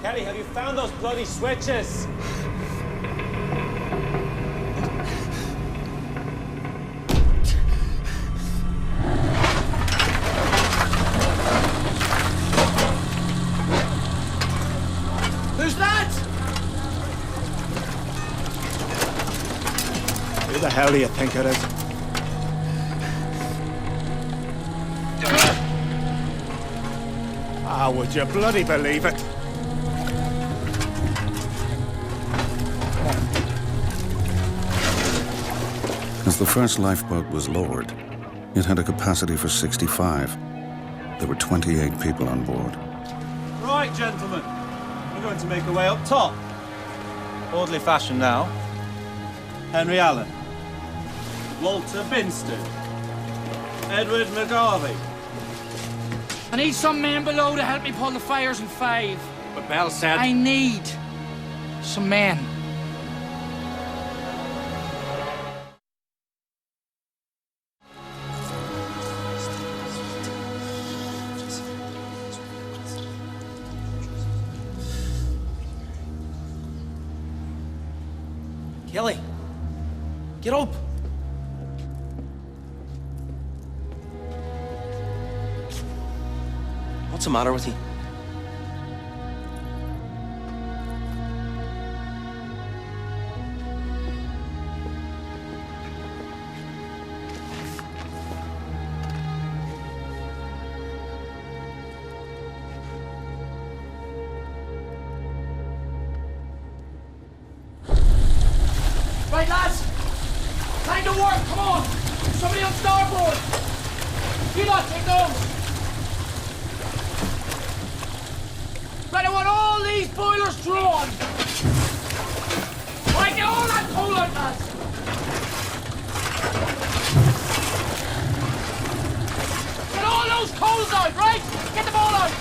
Kelly, have you found those bloody switches? Who's that? Who the hell do you think it is? Ah, would you bloody believe it? As the first lifeboat was lowered, it had a capacity for 65. There were 28 people on board. Right, gentlemen. We're going to make our way up top. Orderly fashion now. Henry Allen. Walter Binston. Edward McGarvey. I need some men below to help me pull the fires in 5. But Bell said... I need some men. Kelly, get up. What's the matter with you? Right, lads. Time to work. Come on. Somebody on starboard. You lot take those. Right, I want all these boilers drawn. Right, get all that coal out, lads. Get all those coals out, right? Get them all out.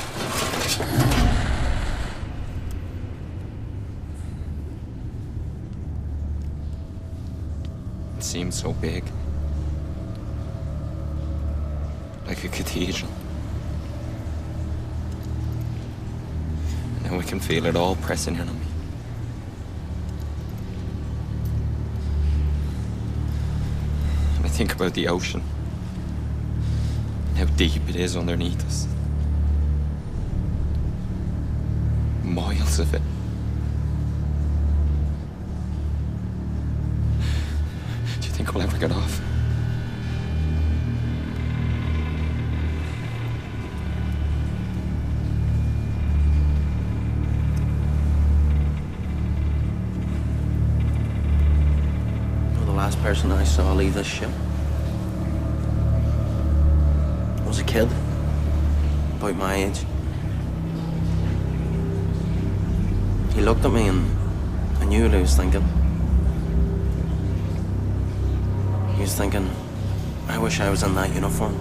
It seems so big. Like a cathedral. Now I can feel it all pressing in on me. And I think about the ocean. how deep it is underneath us. Miles of it. Do you think we'll ever get off? You're the last person I saw leave this ship. I was a kid, about my age. He looked at me and I knew what he was thinking. He was thinking, I wish I was in that uniform.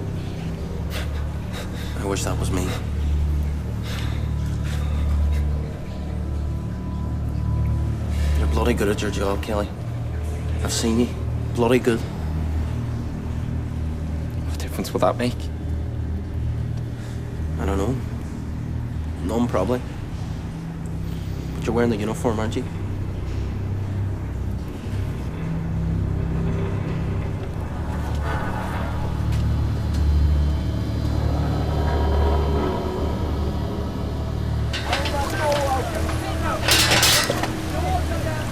I wish that was me. You're bloody good at your job, Kelly. I've seen you. Bloody good. What difference will that make? I don't know. None, probably. But you're wearing the uniform, aren't you?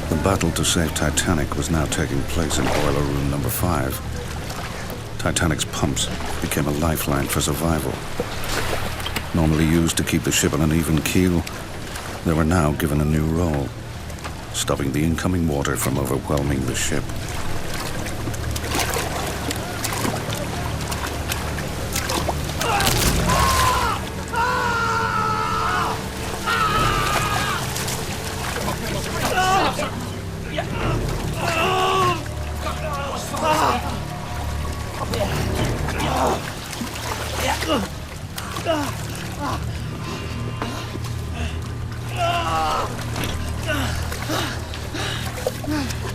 The battle to save Titanic was now taking place in boiler room number 5. Titanic's pumps became a lifeline for survival. Normally used to keep the ship on an even keel, they were now given a new role, stopping the incoming water from overwhelming the ship.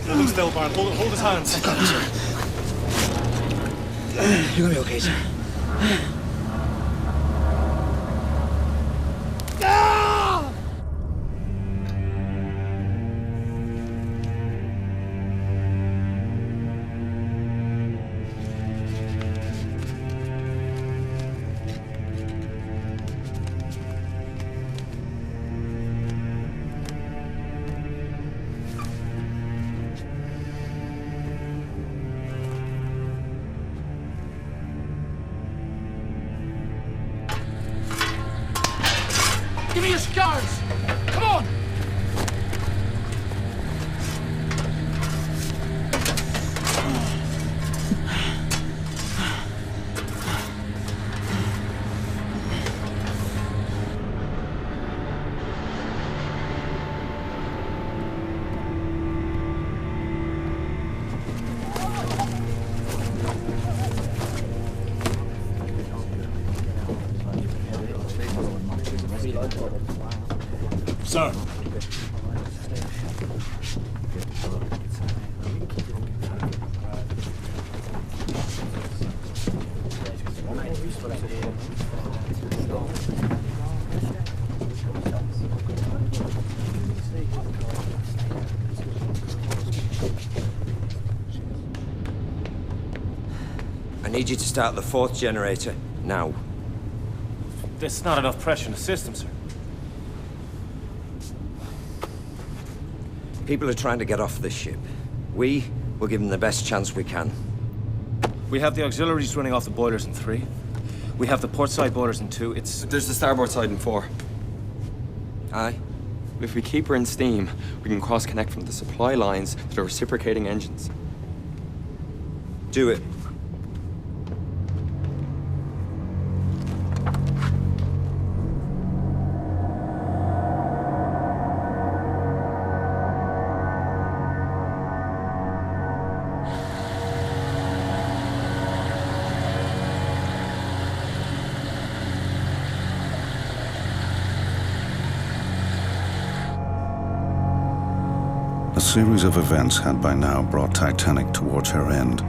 Hold still, Barn. Hold his hands. I got it, sir. You're gonna be okay, sir. Give me your scars! Come on! Sir. I need you to start the 4th generator, now. There's not enough pressure in the system, sir. People are trying to get off this ship. We will give them the best chance we can. We have the auxiliaries running off the boilers in 3. We have the port side boilers in 2. There's the starboard side in 4. Aye. If we keep her in steam, we can cross-connect from the supply lines to the reciprocating engines. Do it. A series of events had by now brought Titanic towards her end.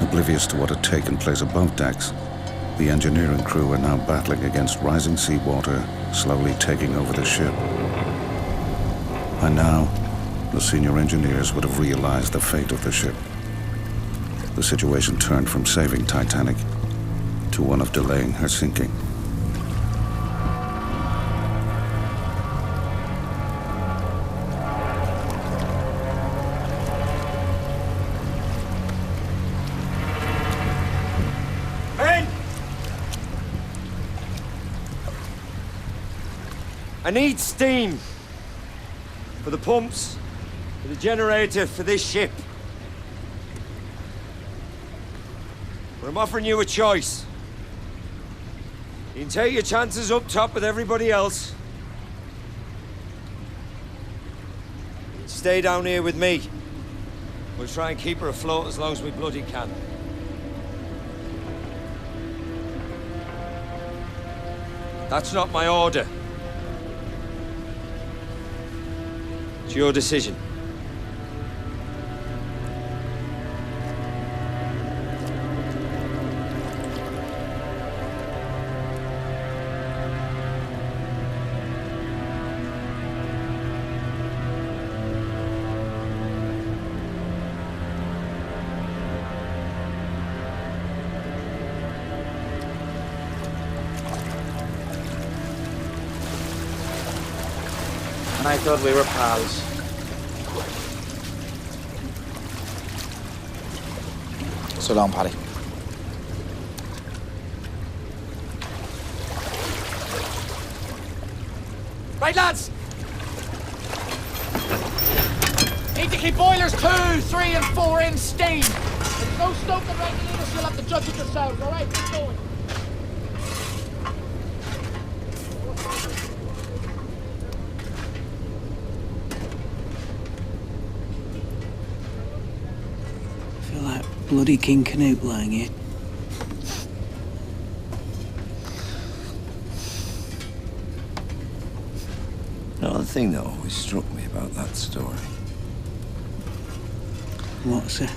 Oblivious to what had taken place above decks, the engineering crew were now battling against rising seawater, slowly taking over the ship. By now, the senior engineers would have realized the fate of the ship. the situation turned from saving Titanic to one of delaying her sinking. I need steam for the pumps, for the generator for this ship. But I'm offering you a choice. You can take your chances up top with everybody else. You can stay down here with me. We'll try and keep her afloat as long as we bloody can. That's not my order. It's your decision. And I thought we were pals. So long, Paddy. Right, lads! Need to keep boilers 2, 3 and 4 in steam. If there's no stoking regulators, you'll have to judge it yourselves, all right? Keep going. I feel like bloody King Canute lying here. The thing that always struck me about that story. What's it?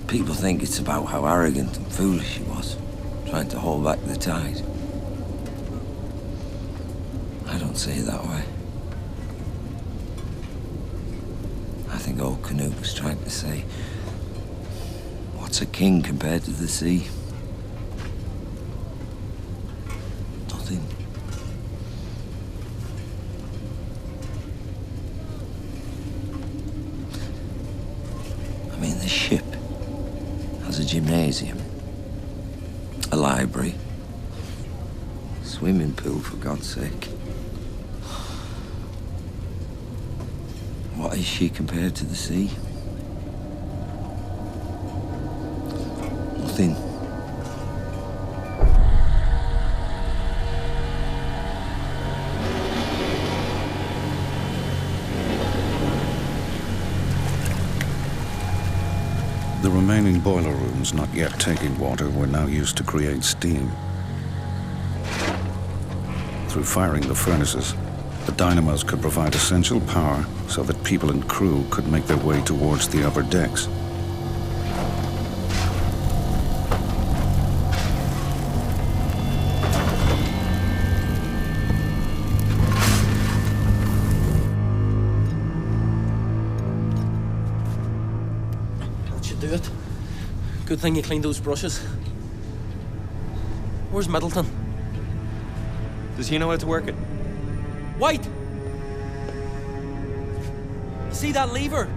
People think it's about how arrogant and foolish he was, trying to hold back the tide. I don't see it that way. I think old Canute was trying to say, what's a king compared to the sea? Nothing. I mean, this ship has a gymnasium, a library, swimming pool, for God's sake. What is she compared to the sea? Nothing. The remaining boiler rooms not yet taking water were now used to create steam. Through firing the furnaces, the dynamos could provide essential power so that people and crew could make their way towards the upper decks. That should do it. Good thing you cleaned those brushes. Where's Middleton? Does he know how to work it? Wait! See that lever?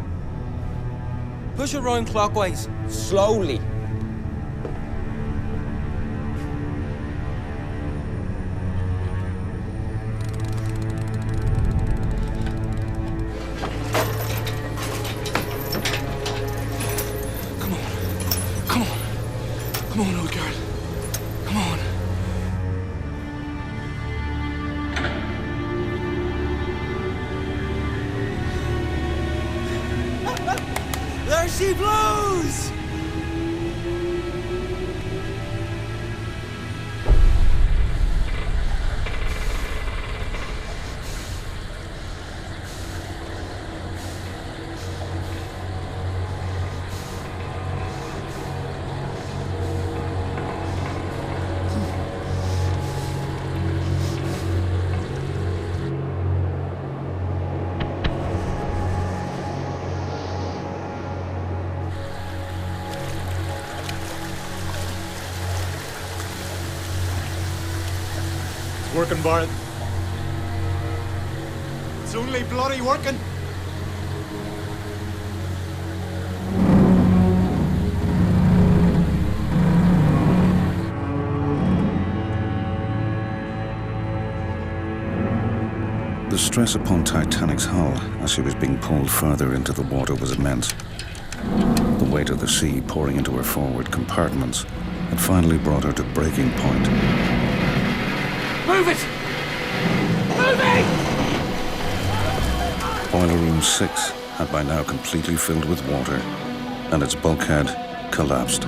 Push it round clockwise. Slowly. Come on, old girl. Come on. There she blows! working, Barrett. It's only bloody working. The stress upon Titanic's hull as she was being pulled further into the water was immense. The weight of the sea pouring into her forward compartments had finally brought her to breaking point. Move it! Moving! Boiler Room 6 had by now completely filled with water, and its bulkhead collapsed.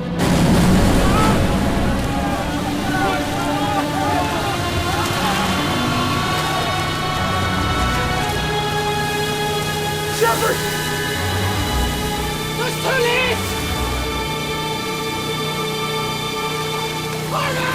Shepard! There's two leads! Harvey!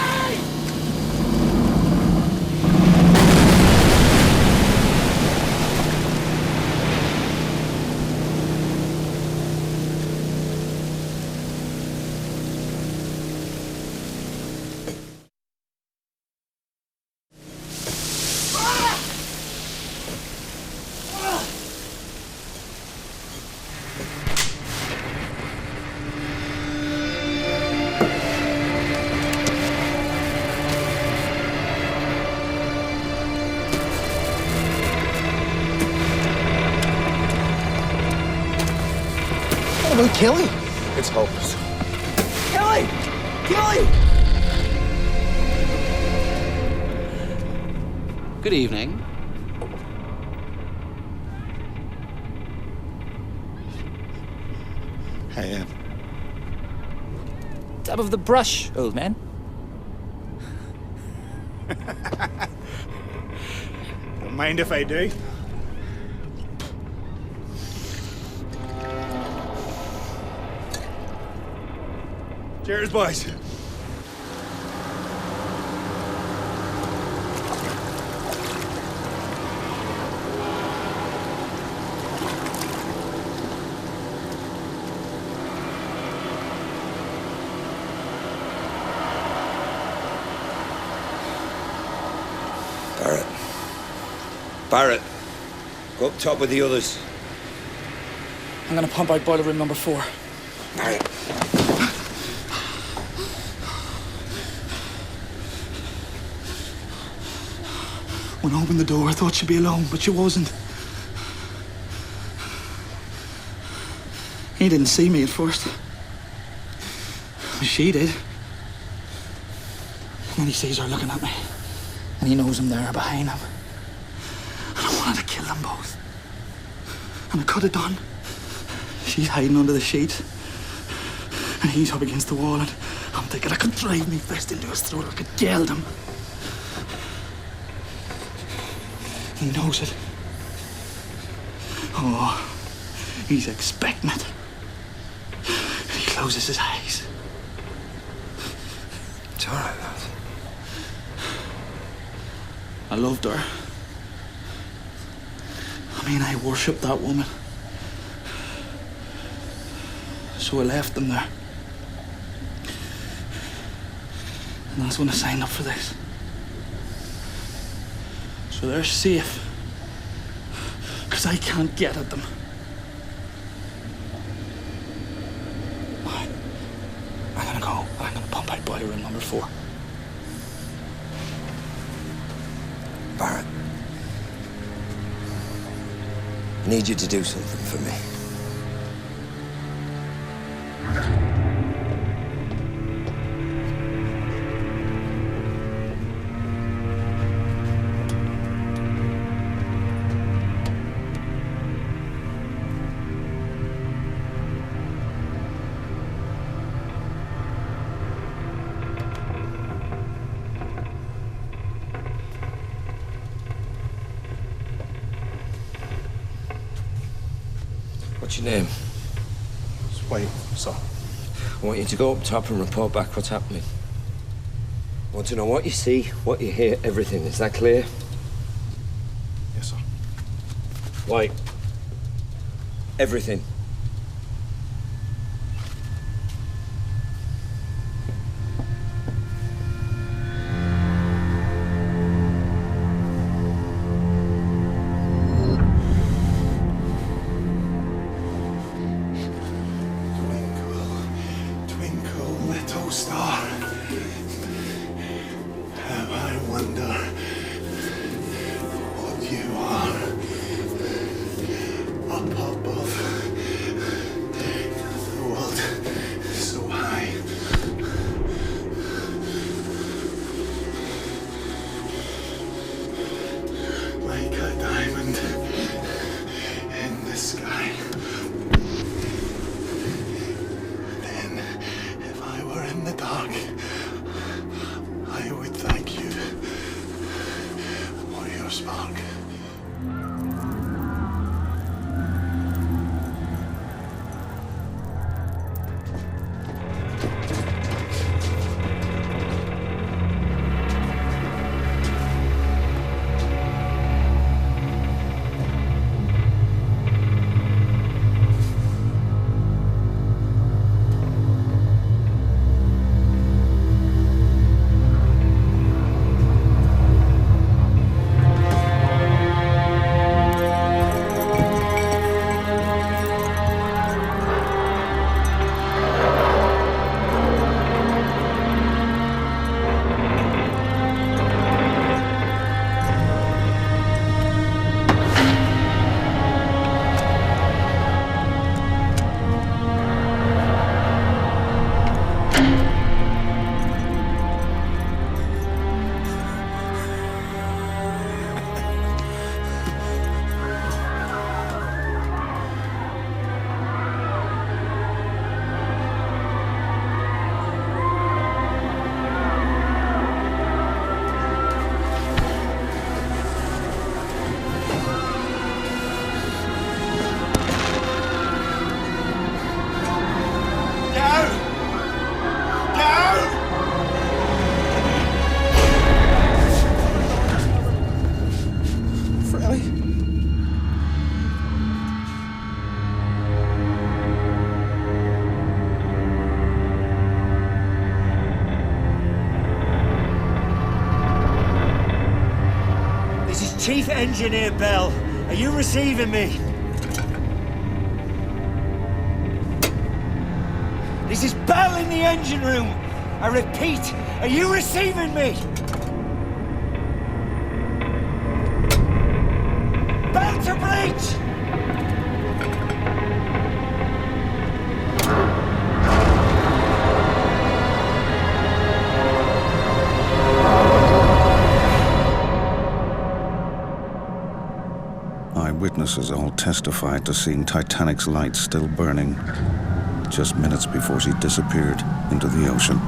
What about Kelly? It's hopeless. Kelly! Kelly! Good evening. Hey, Dab of the brush, old man. Don't mind if I do. Cheers, boys. Barrett. Barrett. Go up top with the others. I'm gonna pump out boiler room number 4. Barrett. When I opened the door, I thought she'd be alone, but she wasn't. He didn't see me at first. She did. And then he sees her looking at me. And he knows I'm there behind him. And I wanted to kill them both. And I could have done. She's hiding under the sheets. And he's up against the wall, and I'm thinking I could drive me fist into his throat, I could geld him. He knows it. Oh, he's expecting it. He closes his eyes. It's all right, lad. I loved her. I mean, I worshipped that woman. So I left them there. And that's when I signed up for this. So they're safe. Because I can't get at them. I'm gonna go. I'm gonna pump out boiler room number 4. Barrett. I need you to do something for me. What's your name? It's White, sir. I want you to go up top and report back what's happening. I want to know what you see, what you hear, everything. Is that clear? Yes, sir. White. Everything. Chief Engineer Bell, are you receiving me? This is Bell in the engine room. I repeat, are you receiving me? Bell to breach! Eyewitnesses all testified to seeing Titanic's lights still burning just minutes before she disappeared into the ocean.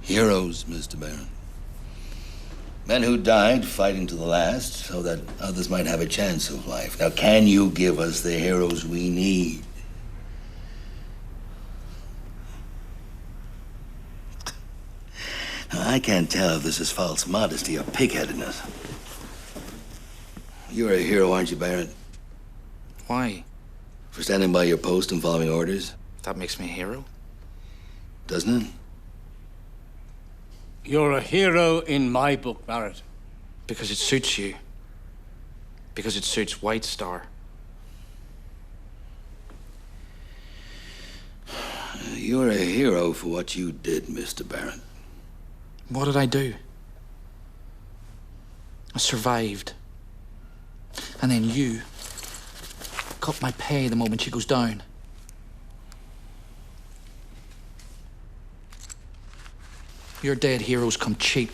Heroes, Mr. Barron. Men who died fighting to the last so that others might have a chance of life. Now, can you give us the heroes we need? Now, I can't tell if this is false modesty or pig-headedness. You're a hero, aren't you, Barron? Why? For standing by your post and following orders? That makes me a hero. Doesn't it? You're a hero in my book, Barrett. Because it suits you. Because it suits White Star. You're a hero for what you did, Mr. Barron. What did I do? I survived. And then you cut my pay the moment she goes down. Your dead heroes come cheap.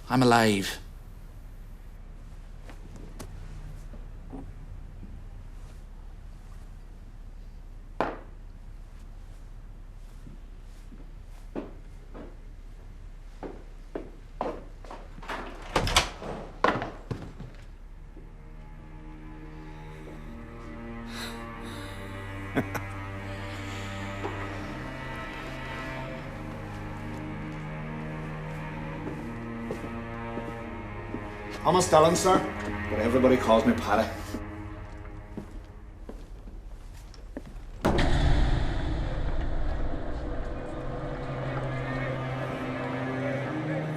I'm alive. Thomas Dillon, sir, but everybody calls me Paddy.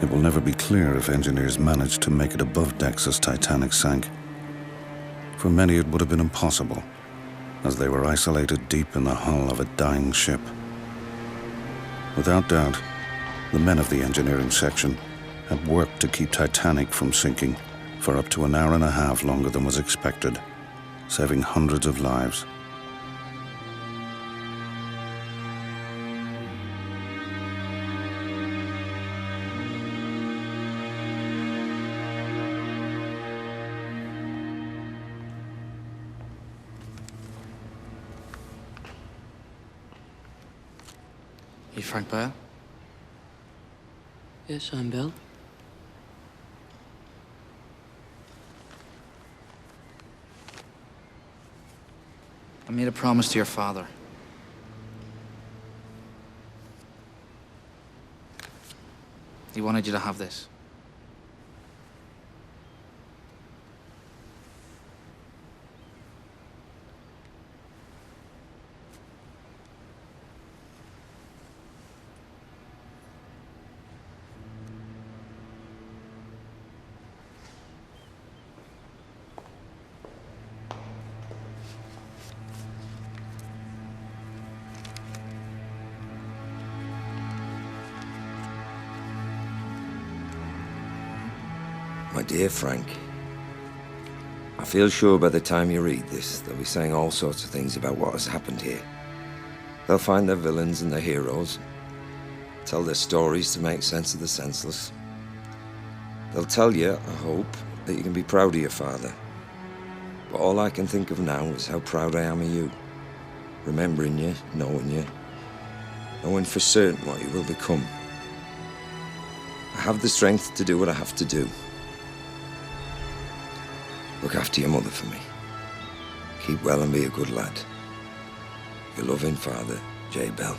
It will never be clear if engineers managed to make it above decks as Titanic sank. For many, it would have been impossible, as they were isolated deep in the hull of a dying ship. Without doubt, the men of the engineering section had worked to keep Titanic from sinking for up to an hour and a half longer than was expected, saving hundreds of lives. You Frank Bell? Yes, I'm Bell. I made a promise to your father. He wanted you to have this. My dear Frank, I feel sure by the time you read this, they'll be saying all sorts of things about what has happened here. They'll find their villains and their heroes, tell their stories to make sense of the senseless. They'll tell you, I hope, that you can be proud of your father. But all I can think of now is how proud I am of you. Remembering you, knowing for certain what you will become. I have the strength to do what I have to do. Look after your mother for me. Keep well and be a good lad. Your loving father, J. Bell.